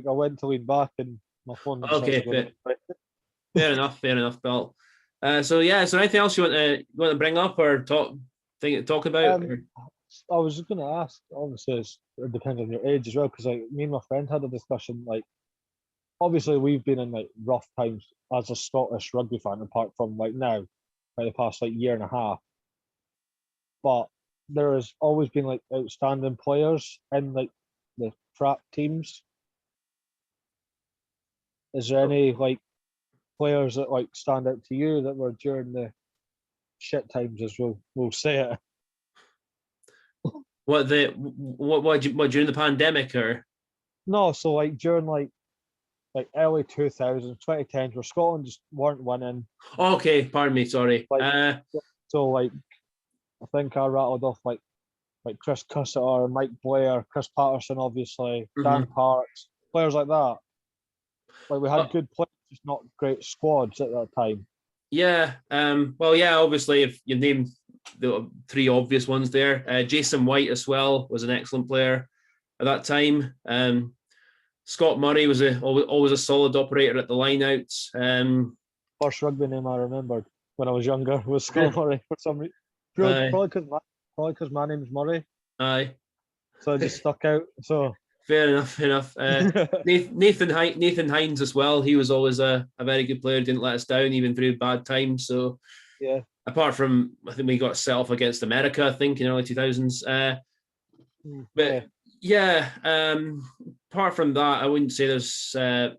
went to lean back and my phone. Okay, fair enough, Bill. So anything else you want to bring up or talk about? I was just going to ask. Obviously, it depends on your age as well, because like me and my friend had a discussion. Like, obviously, we've been in like rough times as a Scottish rugby fan, apart from like now, by the past like year and a half. But there has always been like outstanding players in like the trap teams. Is there any like players that like stand out to you that were during the shit times, as we'll say it? What during the pandemic or? No, so like during like early 2000s, 2010s, where Scotland just weren't winning. Okay, pardon me, sorry. So like I think I rattled off like Chris Cussiter, Mike Blair, Chris Patterson, obviously, Dan Parks, players like that. Like we had good players, just not great squads at that time. Yeah. Obviously, if you name the three obvious ones there, Jason White as well was an excellent player at that time. Scott Murray was always a solid operator at the lineouts. First rugby name I remembered when I was younger was Scott Murray for some reason. Probably because my name's Murray. Aye. So it just stuck out. So fair enough. Nathan Hines as well. He was always a very good player. Didn't let us down even through bad times. So yeah. Apart from, I think we got set off against America, I think in early 2000s. Apart from that, I wouldn't say there's. And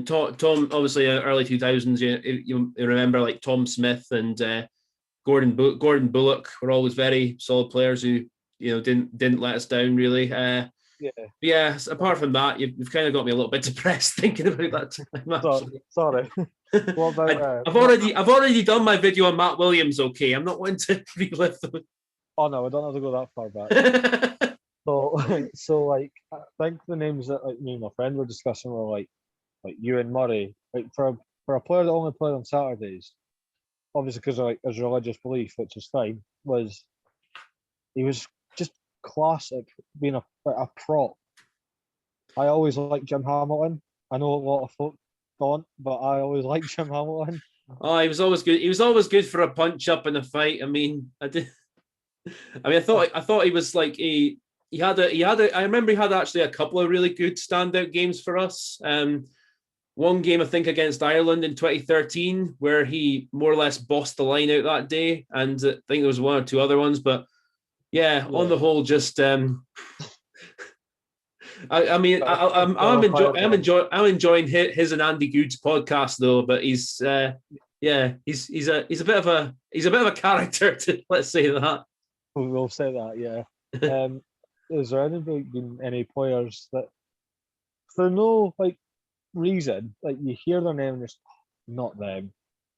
Tom, obviously, early 2000s. You remember like Tom Smith and Gordon Bullock were always very solid players who didn't let us down really. Apart from that, you've kind of got me a little bit depressed thinking about that time. Sorry. What about, I've already done my video on Matt Williams. Okay, I'm not wanting to relive them. Oh no, I don't have to go that far back. so like I think the names that like me and my friend were discussing were like Ewan Murray. Like for a player that only played on Saturdays, obviously because of like his religious belief, which is fine, he was just classic being a prop. I always liked Jim Hamilton. I know a lot of folk don't, but I always liked Jim Hamilton. Oh, he was always good. He was always good for a punch up in a fight. I thought he was like I remember he had actually a couple of really good standout games for us. One game I think against Ireland in 2013 where he more or less bossed the line out that day, and I think there was one or two other ones, but on the whole, just I'm enjoying his and Andy Good's podcast though, but he's a bit of a character, let's say that. We'll say that, yeah. Is there been any players that for no like reason, like you hear their name and it's not them.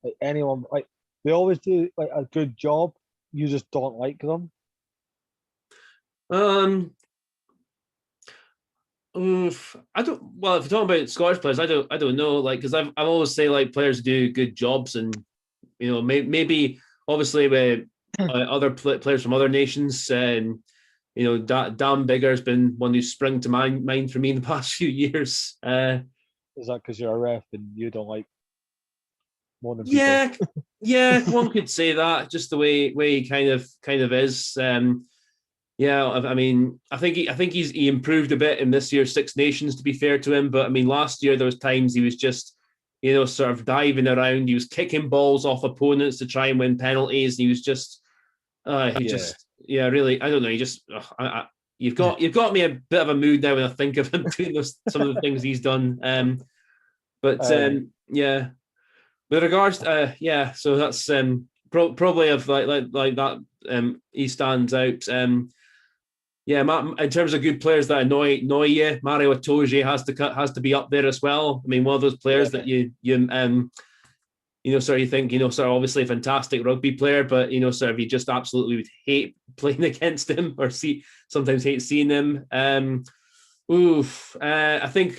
Like anyone, like they always do like a good job. You just don't like them. I don't. Well, if you're talking about Scottish players, I don't know. Like, because I've always say like players do good jobs, and maybe obviously with other players from other nations, and Dan Bigger's been one who's sprung to mind for me in the past few years. Is that because you're a ref and you don't like morning Yeah, people? yeah, one could say that. Just the way he kind of is. Yeah, I mean, I think he improved a bit in this year's Six Nations. To be fair to him, but I mean, last year there was times he was just sort of diving around. He was kicking balls off opponents to try and win penalties. And he was just, really, I don't know. He just, you've got me a bit of a mood now when I think of him doing some of the things he's done. Yeah. With regards, so that's probably of like that. He stands out. Yeah, in terms of good players that annoy you, Mario Itoje has to be up there as well. I mean, one of those players that you sort of think, sort of obviously a fantastic rugby player, but sort of you just absolutely would hate playing against him or sometimes hate seeing him. I think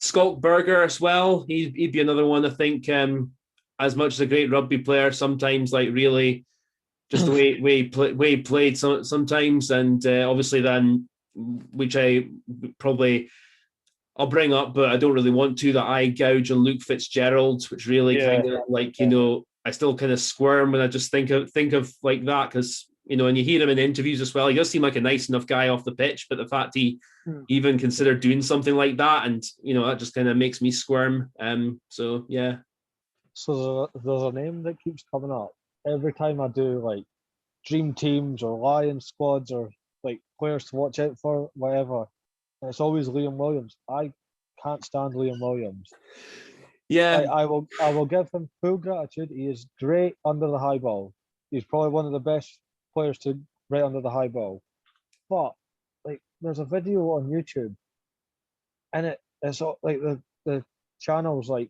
Schalk Burger as well. He'd be another one. I think as much as a great rugby player, sometimes like really just the way he played sometimes, and obviously then, which I'll bring up, but I don't really want to, that eye gouge on Luke Fitzgerald, which really kind of like, I still kind of squirm when I just think of like that, because and you hear him in interviews as well. He does seem like a nice enough guy off the pitch, but the fact he even considered doing something like that, and that just kind of makes me squirm. So yeah. So there's a name that keeps coming up every time I do like dream teams or lion squads or like players to watch out for, whatever. And it's always Liam Williams. I can't stand Liam Williams. Yeah, I will give him full gratitude. He is great under the high ball. He's probably one of the best players to right under the high ball. But like, there's a video on YouTube, and it's like the channel's like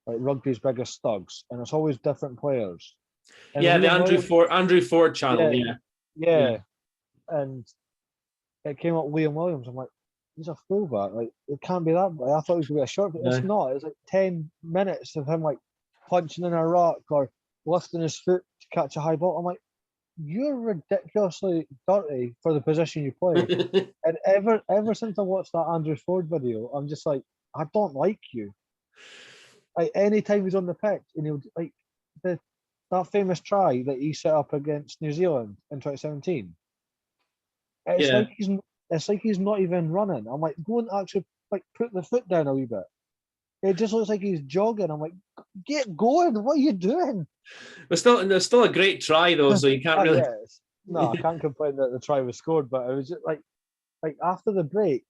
rugby's biggest thugs, and it's always different players. And yeah, the Liam Andrew Ford channel. Yeah. And it came up Liam Williams. I'm like, he's a fullback. Like, it can't be that way. I thought he was going to be a short, but it's not. It's like 10 minutes of him like punching in a rock or lifting his foot to catch a high ball. I'm like, you're ridiculously dirty for the position you play. And ever since I watched that Andrew Ford video, I'm just like, I don't like you. Like, anytime he's on the pitch, and he'll like that famous try that he set up against New Zealand in 2017. It's like he's not even running. I'm like, go and actually like put the foot down a wee bit. It just looks like he's jogging. I'm like, get going. What are you doing? There's still a great try though, so you can't really. No, I can't complain that the try was scored, but it was just like after the break,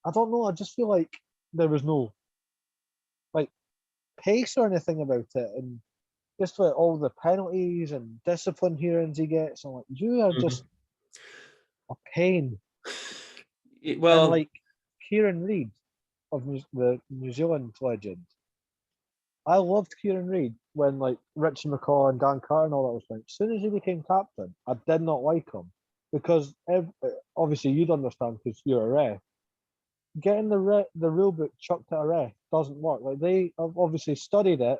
I don't know. I just feel like there was no like pace or anything about it, and just like all the penalties and discipline hearings he gets. I'm like, you are just a pain. Well, and like Kieran Reid of the New Zealand legend, I loved Kieran Reid when like Richie McCaw and Dan Carter and all that was playing. As soon as he became captain, I did not like him because obviously you'd understand because you're a ref. Getting the rule book chucked at a ref doesn't work. Like, they have obviously studied it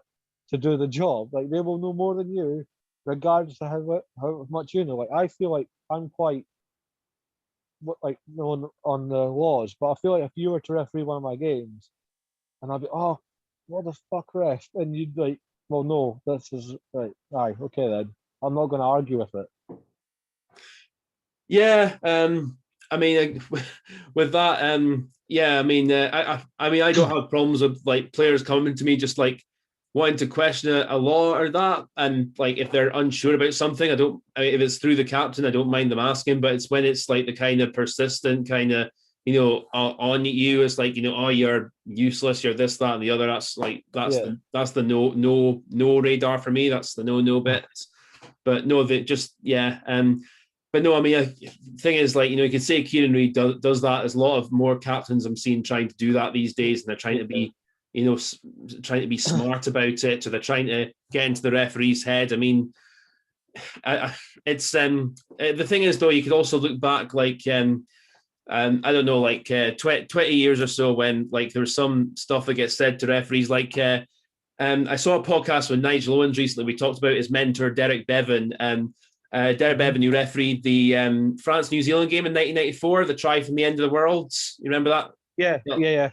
to do the job. Like, they will know more than you, regardless of how much you know. Like, I feel like I'm quite like known on the laws, but I feel like if you were to referee one of my games, and I'd be, oh, what the fuck, ref? And you'd like, well, no, this is right. Aye, okay then. I'm not going to argue with it. Yeah, I mean, with that, yeah, I mean, I don't have problems with like players coming to me just like wanting to question a law or that, and like if they're unsure about something, if it's through the captain, I don't mind them asking. But it's when it's like the kind of persistent kind of on you, it's like oh, you're useless, you're this, that, and the other. That's the no radar for me. That's the no bit. But no, that just but no, I mean, thing is, like, you can say Kieran Reid does that. There's a lot of more captains I'm seeing trying to do that these days, and they're trying to be, trying to be smart about it. So they're trying to get into the referee's head. I mean, it's the thing is, though, you could also look back, like, I don't know, like 20 years or so, when like there was some stuff that gets said to referees, like I saw a podcast with Nigel Owens recently. We talked about his mentor Derek Bevan. Derek Bevan, who refereed the France-New Zealand game in 1994, the try from the end of the world. You remember that? Yeah.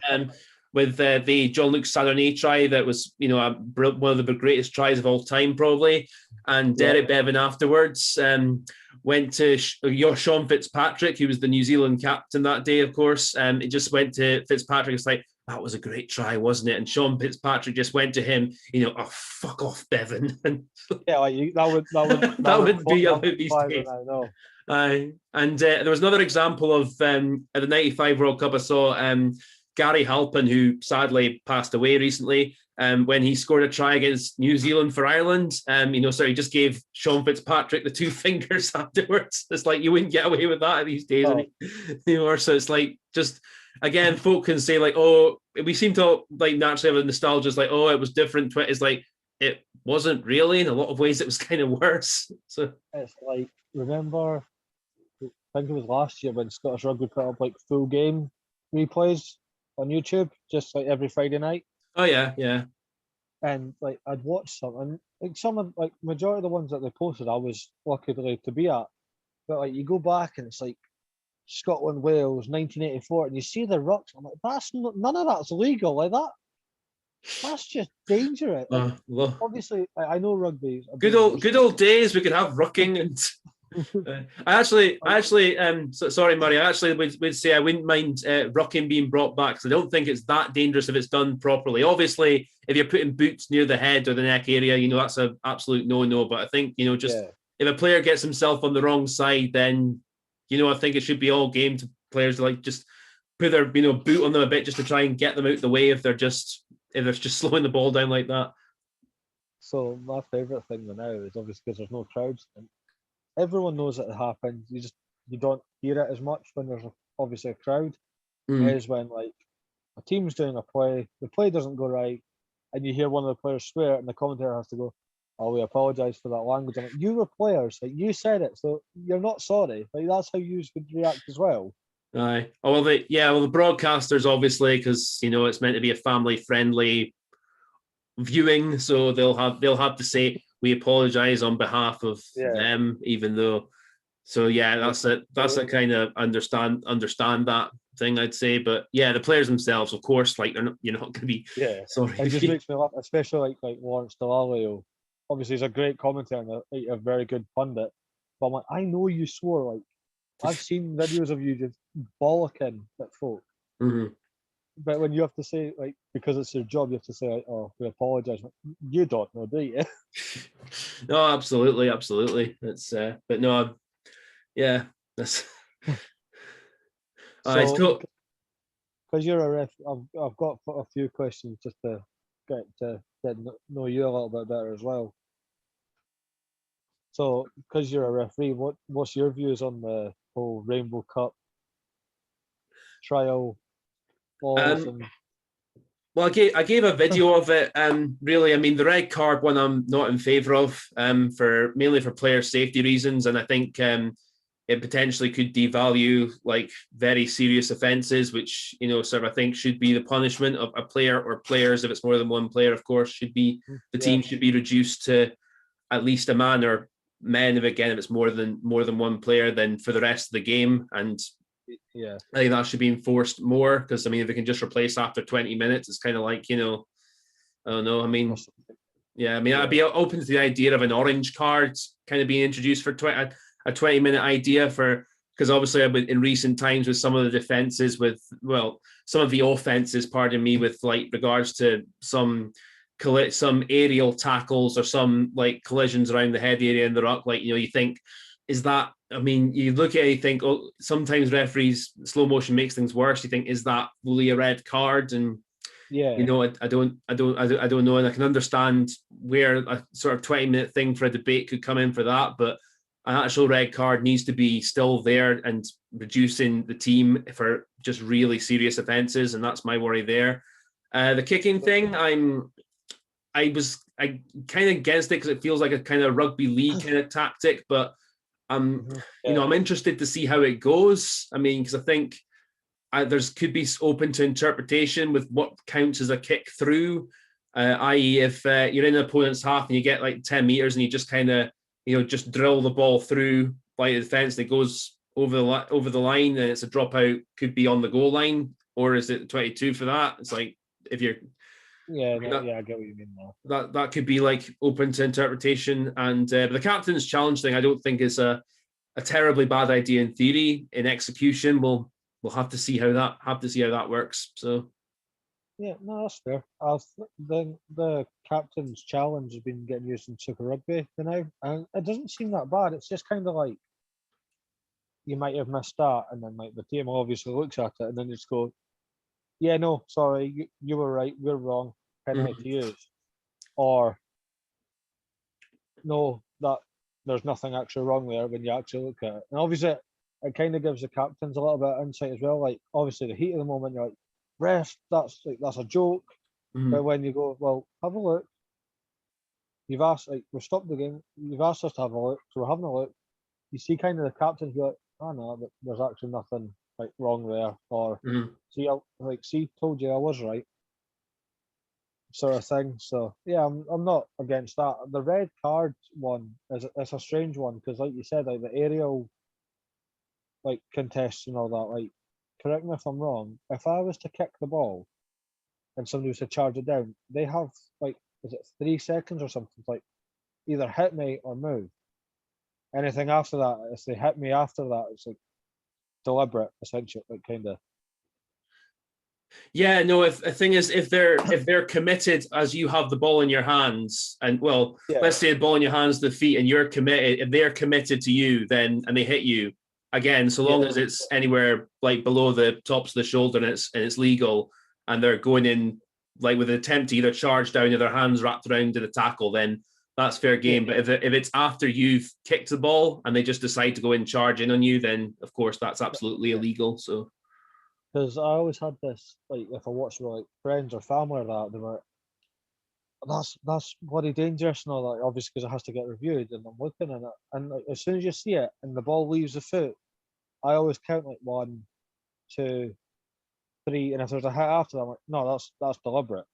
With the Jean-Luc Sadonnet try, that was, one of the greatest tries of all time, probably. And Derek Bevan afterwards went to Sean Fitzpatrick, who was the New Zealand captain that day, of course. It just went to Fitzpatrick. It's like, that was a great try, wasn't it? And Sean Fitzpatrick just went to him, oh, fuck off, Bevan. Yeah, like that would be these days. I know. And there was another example of at the 95 World Cup. I saw Gary Halpin, who sadly passed away recently, when he scored a try against New Zealand for Ireland. So he just gave Sean Fitzpatrick the two fingers afterwards. It's like, you wouldn't get away with that these days anymore. So it's like, just, again, folk can say, like, oh, we seem to like naturally have a nostalgia. It's like, oh, it was different. It's like, it wasn't really. In a lot of ways, it was kind of worse. So it's like, remember, I think it was last year when Scottish Rugby put up like full game replays on YouTube, just like every Friday night. Oh yeah. And like, I'd watch some, and like some of, like, majority of the ones that they posted, I was lucky to be at. But like, you go back and it's like Scotland, Wales, 1984, and you see the rucks. I'm like, none of that's legal. Like that. That's just dangerous. Like, obviously, I know rugby. Good old days. We could have rucking and. Sorry, Murray. I actually would say I wouldn't mind rucking being brought back, because I don't think it's that dangerous if it's done properly. Obviously, if you're putting boots near the head or the neck area, that's an absolute no. But I think if a player gets himself on the wrong side, then I think it should be all game to players to like just put their boot on them a bit, just to try and get them out the way if they're just slowing the ball down like that. So my favourite thing now is obviously because there's no crowds. And everyone knows it happens. You don't hear it as much when there's obviously a crowd. Is when like a team's doing a play, the play doesn't go right, and you hear one of the players swear, and the commentator has to go, "Oh, we apologise for that language." I'm like, you were players, like, you said it, so you're not sorry. Like, that's how you would react as well. Aye. Oh well, the broadcasters, obviously, because it's meant to be a family-friendly viewing, so they'll have to say, we apologize on behalf of them, even though. So yeah, that's it. That's a kind of understand that thing, I'd say. But yeah, the players themselves, of course, like, you're not going to be sorry. It just makes me laugh, especially like Lawrence Delalio. Obviously, he's a great commentator and a very good pundit. But I'm like, I know you swore. Like, I've seen videos of you just bollocking at folk. Mm-hmm. But when you have to say, like, because it's your job, you have to say, like, "Oh, we apologise." You don't know, do you? No, absolutely. It's but no, yeah, that's. So, because you're a ref, I've got a few questions just to get to know you a little bit better as well. So, because you're a referee, what's your views on the whole Rainbow Cup trial? Well, I gave a video of it. Really, I mean, the red card one I'm not in favour of. Mainly for player safety reasons, and I think it potentially could devalue like very serious offences, which sort of I think should be the punishment of a player or players. If it's more than one player, of course, should be the team should be reduced to at least a man or men. If it's more than one player, then for the rest of the game. And I think that should be enforced more, because I mean, if they can just replace after 20 minutes, it's kind of like, I don't know. I mean, I'd be open to the idea of an orange card kind of being introduced for a 20-minute idea, because obviously in recent times with some of the defenses some of the offenses, pardon me, with like regards to some aerial tackles or some like collisions around the head area in the ruck, like, you think, is that, I mean, you look at it, you think, oh, sometimes referees, slow motion makes things worse. You think, is that fully a red card? And I don't know, and I can understand where a sort of 20-minute thing for a debate could come in for that, but an actual red card needs to be still there and reducing the team for just really serious offences, and that's my worry there. The kicking thing, I kind of against it because it feels like a kind of rugby league kind of tactic, but I'm interested to see how it goes. I mean, because I think there's could be open to interpretation with what counts as a kick through, i.e., if you're in an opponent's half and you get like 10 meters and you just kind of just drill the ball through by the defense that goes over the line and it's a dropout, could be on the goal line, or is it 22 for that? It's like if you're I get what you mean now. That could be like open to interpretation, and the captain's challenge thing I don't think is a terribly bad idea in theory. In execution, we'll have to see how that works. So yeah, no, that's fair. The captain's challenge has been getting used in Super Rugby now, and it doesn't seem that bad. It's just kind of like you might have missed that, and then like the team obviously looks at it, and then just go, yeah, no, sorry, you were right, we're wrong, penalty to use. Or, no, that there's nothing actually wrong there when you actually look at it. And obviously, it kind of gives the captains a little bit of insight as well. Like, obviously, the heat of the moment, you're like, ref, that's a joke. But when you go, well, have a look. You've asked, like, we've stopped the game, you've asked us to have a look, so we're having a look. You see kind of the captains be like, oh no, but there's actually nothing like wrong there, or see, told you I was right, sort of thing. So yeah, I'm not against that. The red card one it's a strange one because, like you said, like the aerial like contests and all that. Like, correct me if I'm wrong. If I was to kick the ball and somebody was to charge it down, they have like, is it 3 seconds or something? Like, either hit me or move. Anything after that, if they hit me after that, it's like deliberate, essentially, like kind of. Yeah, no. If the thing is, if they're committed as you have the ball in your hands, and let's say the ball in your hands, the feet, and you're committed, if they're committed to you, then and they hit you again, so long as it's anywhere like below the tops of the shoulder and it's legal, and they're going in like with an attempt to either charge down or their hands wrapped around to the tackle, then that's fair game. But if it's after you've kicked the ball and they just decide to go in charge in on you, then of course that's absolutely illegal. So. Because I always had this, like, if I watched with like friends or family or that, they were, that's bloody dangerous and all that, obviously, because it has to get reviewed. And I'm looking at it, and like, as soon as you see it and the ball leaves the foot, I always count like 1, 2, 3, and if there's a hit after that, I'm like, no, that's deliberate.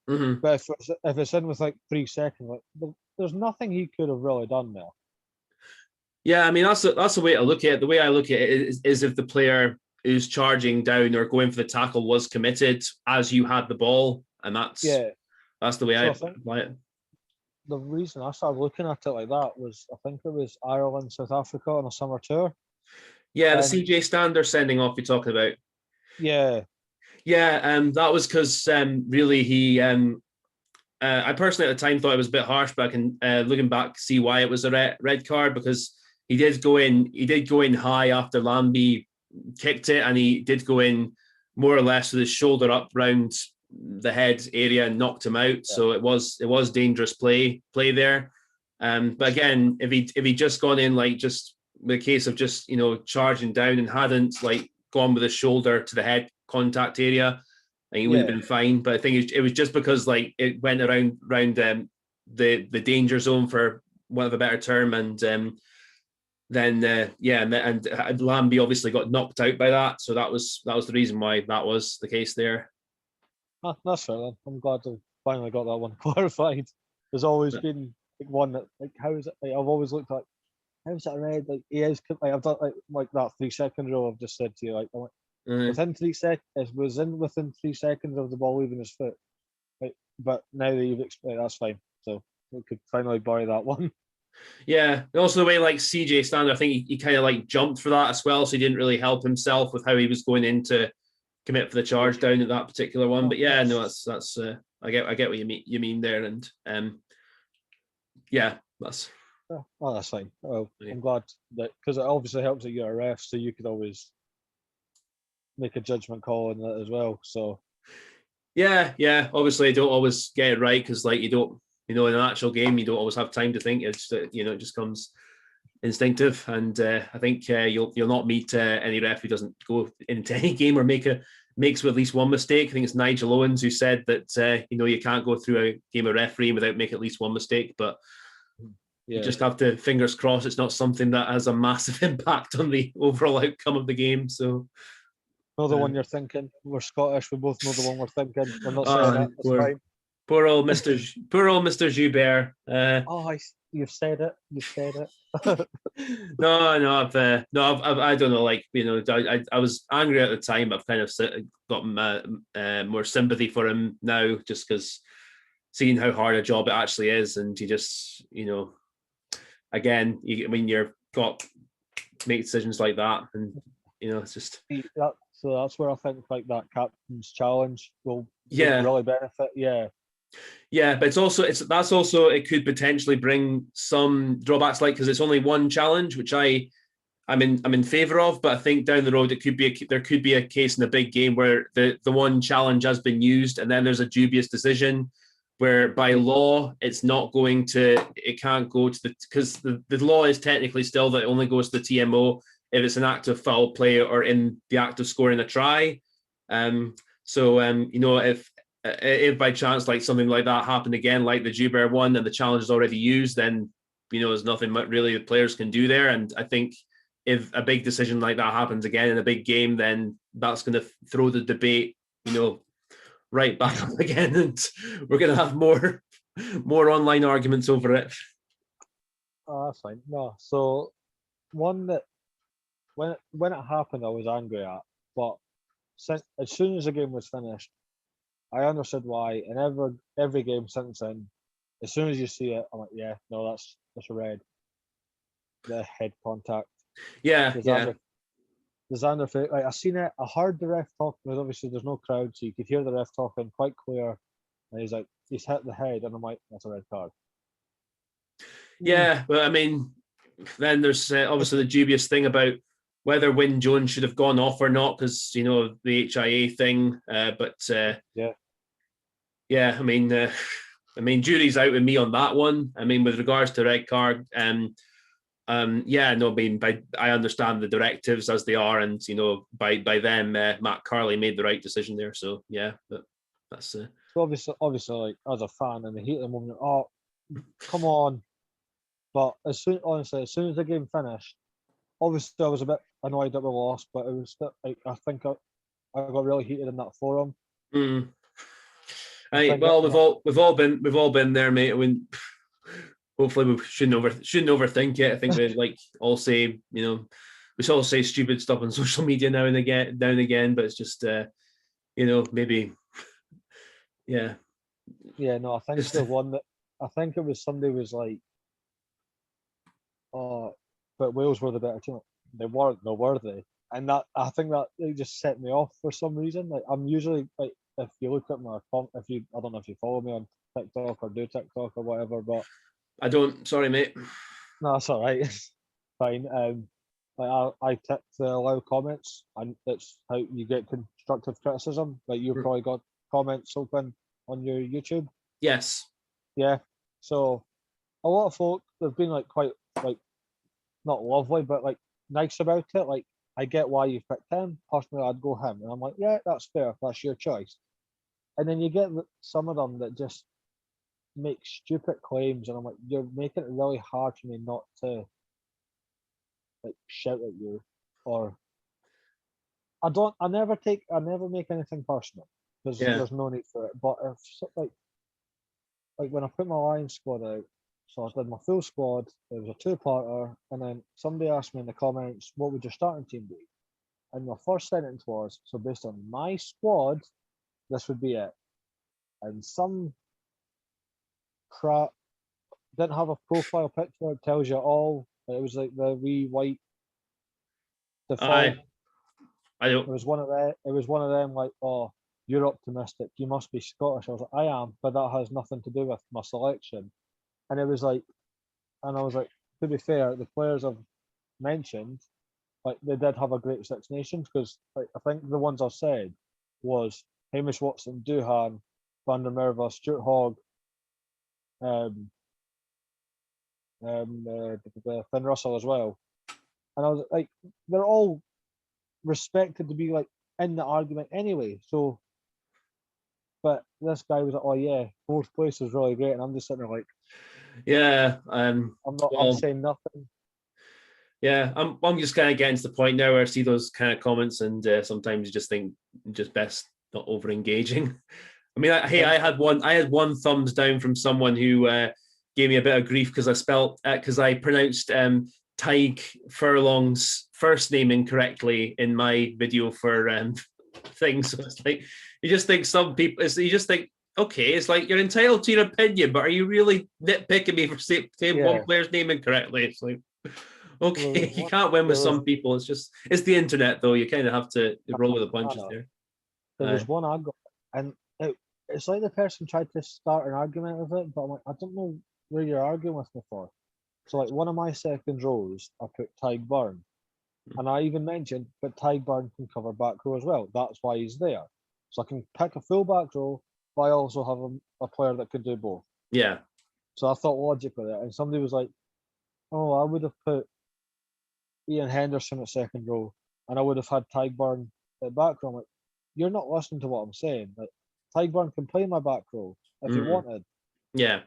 But if it's in with like 3 seconds, like, there's nothing he could have really done there. Yeah, I mean that's the way to look at it. The way I look at it is if the player who's charging down or going for the tackle was committed as you had the ball, and that's the way I apply it. The reason I started looking at it like that was, I think it was Ireland, South Africa on a summer tour. Yeah, the CJ Stander sending off you're talking about. Yeah. That was because really he. I personally at the time thought it was a bit harsh, but I can looking back see why it was a red card, because he did go in high after Lambie kicked it, and he did go in more or less with his shoulder up round the head area and knocked him out. So it was dangerous play there. But again, if he just gone in like just with a case of just charging down and hadn't like gone with his shoulder to the head contact area, I think he would have been fine. But I think it was just because like it went around the danger zone, for want of a better term, and then Lambie obviously got knocked out by that, so that was the reason why that was the case there. That's fair then. I'm glad I finally got that one clarified. There's always been like one that, like, how is it? Like, I've always looked like, how is that red? Like, he is like, I've done like that 3 second rule I've just said to you. Like, I'm like, within 3 seconds, it was within 3 seconds of the ball leaving his foot. Like, but now that you've explained, that's fine. So we could finally bury that one. Yeah, and also the way like CJ Stander, I think he kind of like jumped for that as well, so he didn't really help himself with how he was going in to commit for the charge down at that particular one. But yeah, no, that's I get what you mean there, and that's. Oh, that's fine. Well, I'm glad that, because it obviously helps that you're a ref, so you could always make a judgment call on that as well. So yeah. Obviously, I don't always get it right because, like, you don't, in an actual game, you don't always have time to think. It's it just comes instinctive, and I think you'll not meet any ref who doesn't go into any game or makes at least one mistake. I think it's Nigel Owens who said that you can't go through a game of refereeing without making at least one mistake, but you just have to fingers crossed it's not something that has a massive impact on the overall outcome of the game. So know the one you're thinking. We're Scottish. We both know the one we're thinking. We're not saying it. It's fine. Poor old Mr. Joubert. You've said it. You've said it. No, I don't know. Like, I was angry at the time. I've kind of got more sympathy for him now, just because seeing how hard a job it actually is, and you just, again, you're got to make decisions like that, and it's just. So that's where I think like that captain's challenge will really benefit. Yeah, but it could potentially bring some drawbacks, like, because it's only one challenge, which I'm in favor of, but I think down the road there could be a case in a big game where the one challenge has been used, and then there's a dubious decision where by law it can't go to because the law is technically still that it only goes to the TMO if it's an act of foul play or in the act of scoring a try. If by chance like something like that happened again, like the Joubert one, and the challenge is already used, then there's nothing really the players can do there. And I think if a big decision like that happens again in a big game, then that's going to throw the debate, right back up again, and we're going to have more online arguments over it. Oh, that's fine. No, so one that when it happened, I was angry at, but as soon as the game was finished, I understood why. And every game since then, as soon as you see it, I'm like, yeah, no, that's a red. The head contact. Yeah, The Xander, like I seen it. I heard the ref talk, because obviously there's no crowd, so you could hear the ref talking quite clear. And he's like, he's hit the head, and I'm like, that's a red card. Yeah, but I mean, then there's obviously the dubious thing about whether Wyn Jones should have gone off or not, because the HIA thing. I mean, jury's out with me on that one. I mean, with regards to red card, I understand the directives as they are, and by them, Matt Carley made the right decision there. So yeah, but that's. So obviously, like as a fan, in the heat of the moment, oh, come on! But as soon as the game finished, obviously I was a bit annoyed that we lost, but it was still, like, I think I got really heated in that forum. We've all been there, mate. I mean, hopefully we shouldn't overthink it. I think we all say, we all say stupid stuff on social media now and again, but it's just maybe yeah. No, I think the one that I think it was somebody was like, oh, but Wales were the better team. They weren't, were they? And that, I think that it just set me off for some reason. Like, I'm usually like, if you look at my I don't know if you follow me on TikTok or do TikTok or whatever, but I don't. Sorry, mate. No, that's all right. Fine. I tick the allow comments, and that's how you get constructive criticism. Like, you've probably got comments open on your YouTube. Yes. Yeah. So a lot of folk, they've been like quite like not lovely, but like nice about it. Like, I get why you picked him. Personally, I'd go him, and I'm like, yeah, that's fair. That's your choice. And then you get some of them that just make stupid claims, and I'm like, you're making it really hard for me not to like shout at you, or I never make anything personal, because there's no need for it. But if like when I put my Lions squad out, so I did my full squad, it was a two-parter, and then somebody asked me in the comments, what would your starting team be? And my first sentence was, so based on my squad, this would be it. And some crap didn't have a profile picture, it tells you all. It was like the wee white default. I don't. It was one of them like, oh, you're optimistic, you must be Scottish. I was like, I am, but that has nothing to do with my selection. And it was like, and I was like, to be fair, the players I've mentioned, like, they did have a great Six Nations, because like, I think the ones I said was Hamish Watson, Doohan, Van der Merwe, Stuart Hogg, Finn Russell as well. And I was like, they're all respected to be like in the argument anyway. So, but this guy was like, oh yeah, fourth place is really great, and I'm just sitting there like, yeah. I'm saying nothing. Yeah, I'm just kind of getting to the point now where I see those kind of comments, and sometimes you just think just best not over engaging. I mean, I had one thumbs down from someone who gave me a bit of grief because I pronounced Tig Furlong's first name incorrectly in my video for things. So it's like you just think okay, it's like you're entitled to your opinion, but are you really nitpicking me for saying one player's name incorrectly? It's like, okay, you can't win with some people. It's the internet, though. You kind of have to roll with the punches there. There was one I got, and it's like the person tried to start an argument with it, but I'm like, I don't know where you're arguing with me for. So, like, one of my second rows, I put Tig Burn, and I even mentioned, but Tig Burn can cover back row as well. That's why he's there. So I can pick a full back row, but I also have a player that can do both. Yeah. So I thought logically that, and somebody was like, "Oh, I would have put Ian Henderson at second row, and I would have had Tig Burn at back row." I'm like, you're not listening to what I'm saying. Like, Tig Burn can play my back row if he wanted. Yeah.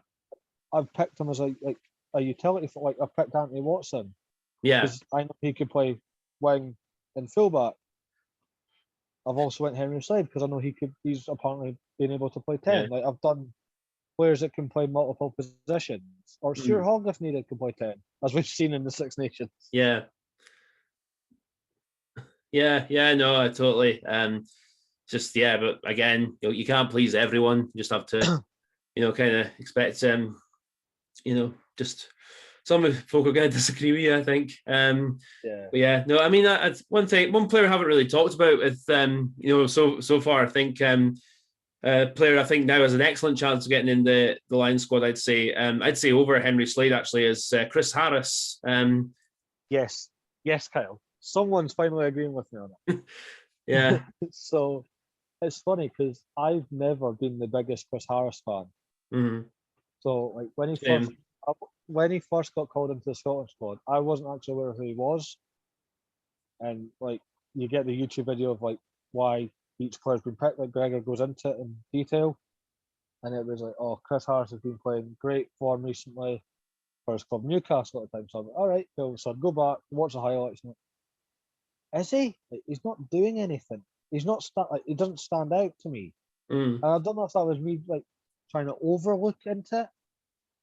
I've picked him as a utility for, like, I picked Anthony Watson. Yeah. Because I know he could play wing and fullback. I've also went Henry Slade because I know he's apparently been able to play 10. Yeah. Like, I've done players that can play multiple positions. Or Stuart Hogg, if needed, can play 10, as we've seen in the Six Nations. Yeah. Yeah, no, I totally. But again, you can't please everyone. You just have to, kind of expect, just some folk are going to disagree with you, I think. But yeah, no, I mean, that's one player I haven't really talked about with, so far, I think, player I think now has an excellent chance of getting in the Lions squad, I'd say. I'd say over Henry Slade, actually, is Chris Harris. Yes, Kyle. Someone's finally agreeing with me on it. Yeah. So it's funny because I've never been the biggest Chris Harris fan. Mm-hmm. So, like, when he first got called into the Scotland squad, I wasn't actually aware who he was. And, like, you get the YouTube video of, like, why each player's been picked. Like, Gregor goes into it in detail. And it was like, oh, Chris Harris has been playing great form recently for his club Newcastle at the time. So I'm like, all right, cool. So I'd go back, watch the highlights. And is he? Like, he's not doing anything. He's not he doesn't stand out to me. And I don't know if that was me, like, trying to overlook into it.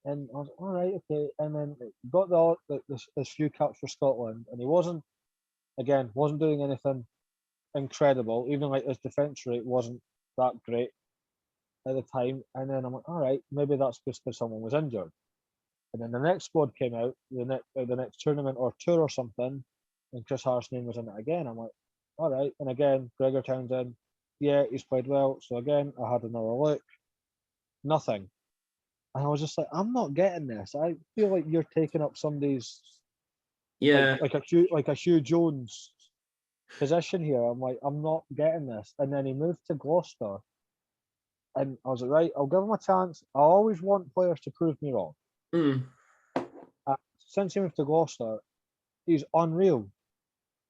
And I was like, all right, okay. And then got this few caps for Scotland, and he wasn't doing anything incredible. Even like his defence rate wasn't that great at the time. And then I'm like, all right, maybe that's just because someone was injured. And then the next squad came out, the next tournament or tour or something, and Chris Harris' name was in it again. I'm like, all right. And again, Gregor Townsend, yeah, he's played well. So again, I had another look. Nothing. And I was just like, I'm not getting this. I feel like you're taking up somebody's like a Hugh Jones position here. I'm like, I'm not getting this. And then he moved to Gloucester. And I was like, right, I'll give him a chance. I always want players to prove me wrong. Since he moved to Gloucester, he's unreal.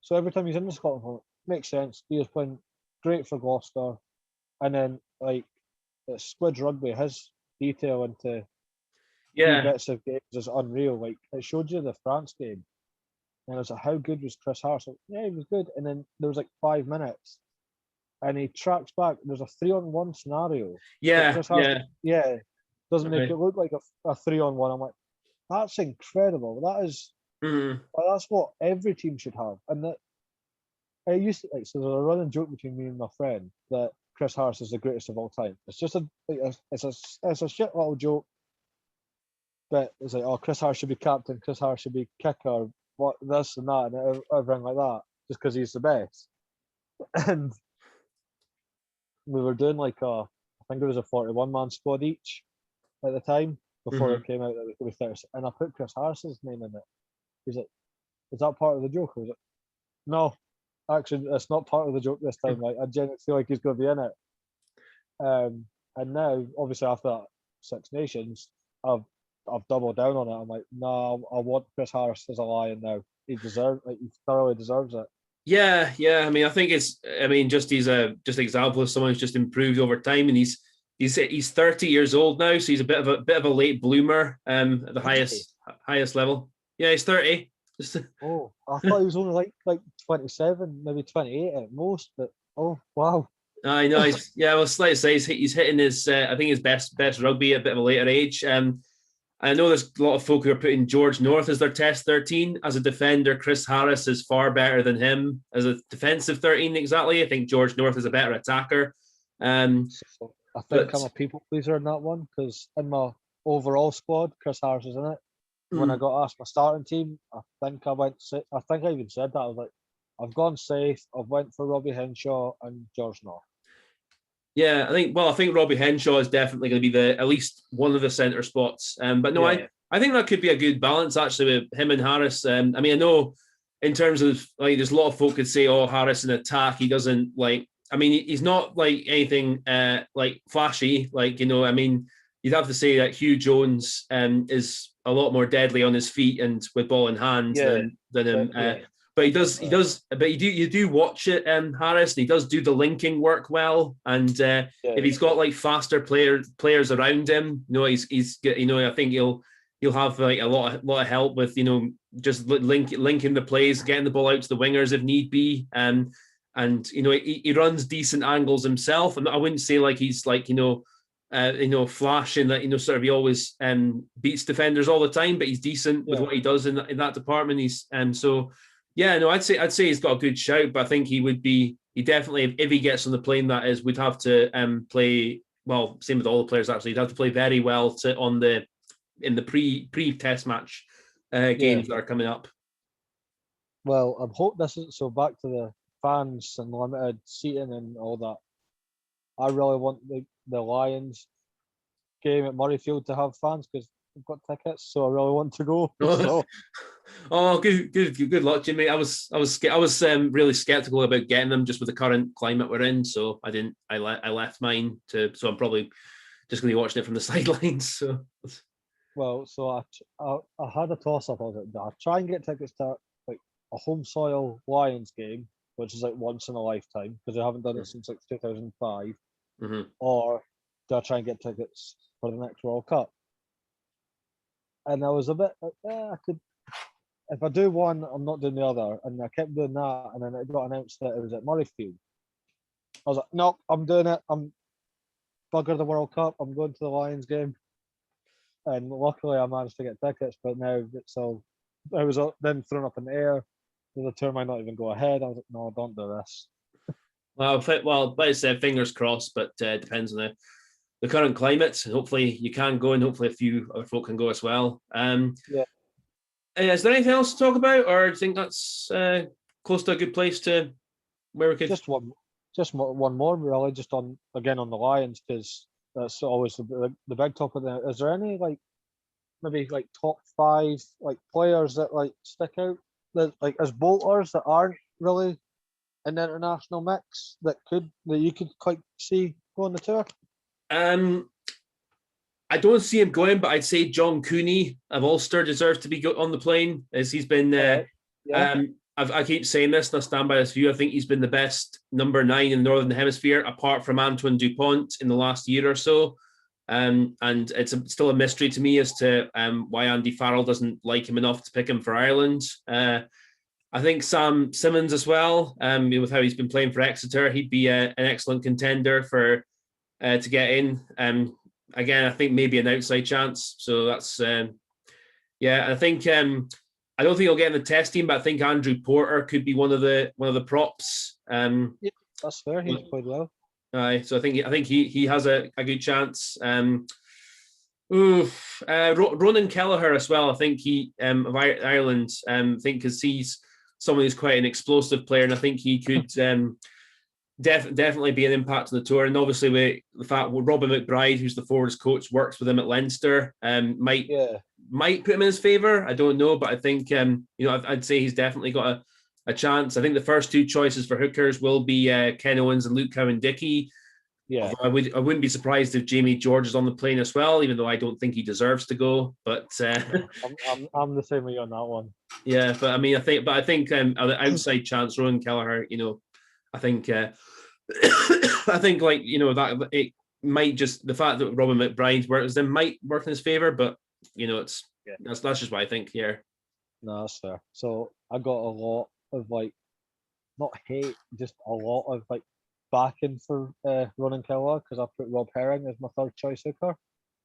So every time he's in the Scotland, makes sense. He was playing great for Gloucester. And then, like, Squid Rugby, his detail into bits of games is unreal. Like, it showed you the France game. And I was like, how good was Chris Harris? Like, yeah, he was good. And then there was like 5 minutes. And he tracks back. There's a 3-on-1 scenario. Doesn't make it look like a 3-on-1. I'm like, that's incredible. That is that's what every team should have. And that I used to, like, so there's a running joke between me and my friend that Chris Harris is the greatest of all time. It's just it's a shit little joke. But it's like, oh, Chris Harris should be captain, Chris Harris should be kicker, what this and that, and everything like that, just because he's the best. And we were doing like I think it was a 41-man squad each at the time before it came out that we could be 30. And I put Chris Harris's name in it. He's like, is that part of the joke? I was like, no, actually, it's not part of the joke this time. Like, I genuinely feel like he's going to be in it. And now, obviously, after that Six Nations, I've I've doubled down on it. I'm like, no, I want Chris Harris as a Lion now. He thoroughly deserves it. Yeah. I mean, I think it's. I mean, he's an example of someone who's just improved over time, and he's 30 years old now, so he's a bit of a late bloomer. At the highest level. Yeah, he's 30. Oh, I thought he was only like 27, maybe 28 at most. But oh wow. I know. Well, like I say, he's hitting his. I think his best rugby at a bit of a later age. I know there's a lot of folk who are putting George North as their test 13. As a defender, Chris Harris is far better than him as a defensive 13. Exactly. I think George North is a better attacker. So I think I'm a people pleaser in that one because in my overall squad, Chris Harris is in it. When I got asked my starting team, I think I even said that. I was like, I've gone safe. I've went for Robbie Henshaw and George North. Yeah, I think Robbie Henshaw is definitely going to be at least one of the centre spots. But no, yeah. I think that could be a good balance actually with him and Harris. I mean, I know in terms of like, there's a lot of folk could say, oh, Harris in attack, he doesn't like. I mean, he's not like anything like flashy. Like, you know, I mean, you'd have to say that Hugh Jones is a lot more deadly on his feet and with ball in hand than him. But you do watch it, Harris, and he does do the linking work well. And if he's got like faster players around him, you know, he's you know, I think he'll have like a lot of help with, you know, just linking the plays, getting the ball out to the wingers if need be. And you know, he runs decent angles himself. And I wouldn't say like he's like, you know, flashing that, you know, sort of he always beats defenders all the time, but he's decent with what he does in that department. He's so. Yeah, no, I'd say he's got a good shout, but I think he definitely, if he gets on the plane, that is, would have to play well. Same with all the players actually. He'd have to play very well in the pre-test match games that are coming up. Well, I hope this is so. Back to the fans and limited seating and all that. I really want the Lions game at Murrayfield to have fans because I've got tickets, so I really want to go. So. Oh, good luck, Jimmy. I was really skeptical about getting them just with the current climate we're in, so I left mine so I'm probably just going to be watching it from the sidelines. So, well, so I had a toss up. I was like, I'll try and get tickets to like a home soil Lions game, which is like once in a lifetime because I haven't done it since like 2005, or do I try and get tickets for the next World Cup? And I was a bit like, I could. If I do one, I'm not doing the other. And I kept doing that. And then it got announced that it was at Murrayfield. I was like, nope, I'm doing it. I'm bugger the World Cup. I'm going to the Lions game. And luckily I managed to get tickets. But now it's all, I was then thrown up in the air. The tour might not even go ahead. I was like, no, don't do this. Well, like I said, fingers crossed, but depends on the current climate. Hopefully you can go, and hopefully a few other folk can go as well. Is there anything else to talk about, or do you think that's close to a good place to where we could? Just one more, really, just on the Lions, because that's always the big topic. Is there any maybe top 5 players that stick out that as bolters that aren't really in the international mix that you could see go on the tour? I don't see him going, but I'd say John Cooney of Ulster deserves to be on the plane, as he's been. I keep saying this, and I stand by this view. I think he's been the best number 9 in the Northern Hemisphere, apart from Antoine Dupont in the last year or so. And it's still a mystery to me as to why Andy Farrell doesn't like him enough to pick him for Ireland. I think Sam Simmons as well, with how he's been playing for Exeter, he'd be an excellent contender to get in. Again, I think maybe an outside chance. So that's I think I don't think he'll get in the test team, but I think Andrew Porter could be one of the props. That's fair. He's played well. So I think he has a good chance. Ronan Kelleher as well. I think he of Ireland. I think because he's someone who's quite an explosive player, and I think he could. Definitely be an impact on the tour, and obviously with the fact Robin McBride, who's the forwards coach, works with him at Leinster, might put him in his favour. I don't know, but I think I'd say he's definitely got a chance. I think the first 2 choices for hookers will be Ken Owens and Luke Cowan-Dickey. Yeah. I wouldn't be surprised if Jamie George is on the plane as well, even though I don't think he deserves to go. But I'm the same with you on that one. Yeah, but I mean, I think the outside chance, Rowan Kelleher, I think I think that it might just the fact that Robin McBride's worked them might work in his favor, but that's just what I think here. No, that's fair. So I got a lot of not hate, just a lot of backing for Ronan Kelleher because I put Rob Herring as my third choice hooker.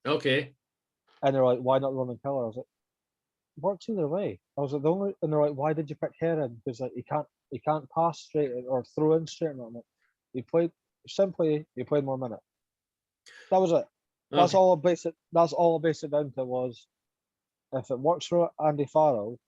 Okay. And they're like, why not Ronan Kelleher? I was like, works either way. I was like, and they're like, why did you pick Herring? Because he can't pass straight or throw in straight. And I'm like, he played more minutes. That was it. That's all I based it down to was if it works for Andy Farrell,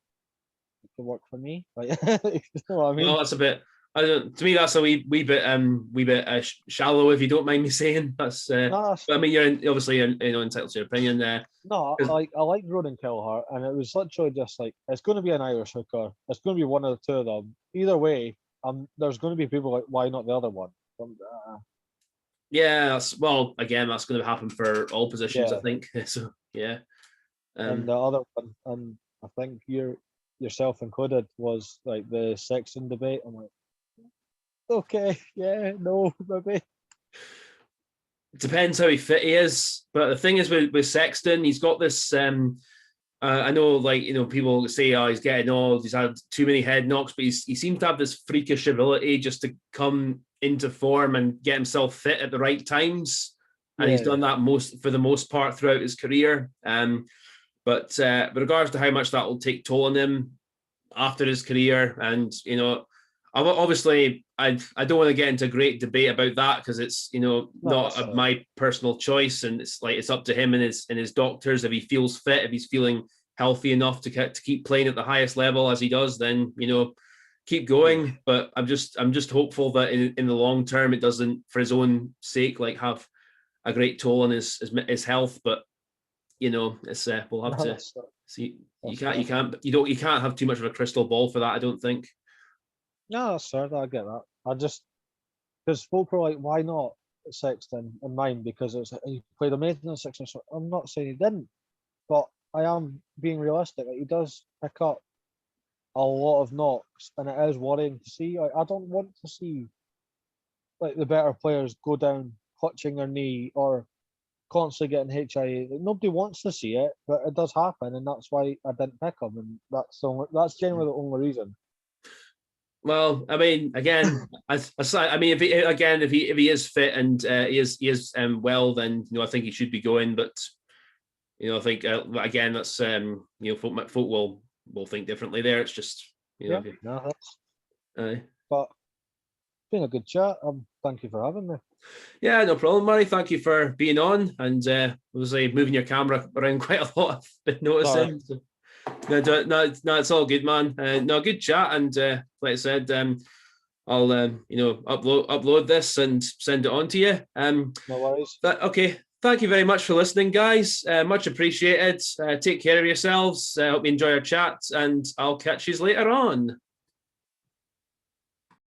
it can work for me. You know what I mean? Well, that's a bit. To me, that's a wee bit shallow, if you don't mind me saying. That's. But I mean, you're obviously entitled to your opinion there. No, I like Ronan Kelleher, and it was literally just it's going to be an Irish hooker. It's going to be one of the two of them. Either way, there's going to be people like, why not the other one? Yeah, that's going to happen for all positions, I think. So yeah. And the other one, and I think yourself included, was the Sexton debate. I'm like, okay, yeah, no, maybe. Depends how fit he is, but the thing is with Sexton, he's got this. I know, people say, "Oh, he's getting old. He's had too many head knocks," but he seems to have this freakish ability just to come into form and get himself fit at the right times, and he's done that for the most part throughout his career. But with regards to how much that will take toll on him after his career, and obviously, I don't want to get into a great debate about that because it's not my personal choice, and it's up to him and his doctors. If he feels fit, if he's feeling healthy enough to keep playing at the highest level as he does, then keep going. But I'm just hopeful that in the long term it doesn't, for his own sake, have a great toll on his health. But it's we'll have to see. You can't have too much of a crystal ball for that, I don't think. No, sir, I get that. Because folk were like, why not Sexton in mine? Because he played amazing in Sexton. So I'm not saying he didn't, but I am being realistic. He does pick up a lot of knocks, and it is worrying to see. I don't want to see the better players go down clutching their knee or constantly getting HIA. Nobody wants to see it, but it does happen, and that's why I didn't pick him. And that's generally the only reason. Well, I mean, again, if he is fit and he is well, then I think he should be going. But I think again, that's folk will think differently there. It's just but it's been a good chat. Thank you for having me. Yeah, no problem, Murray. Thank you for being on, and obviously moving your camera around quite a lot. I've been noticing. So. No, it's all good, man. Good chat, and like I said, I'll upload this and send it on to you. No worries. Okay, thank you very much for listening, guys. Much appreciated. Take care of yourselves. Hope you enjoy our chat, and I'll catch you later on.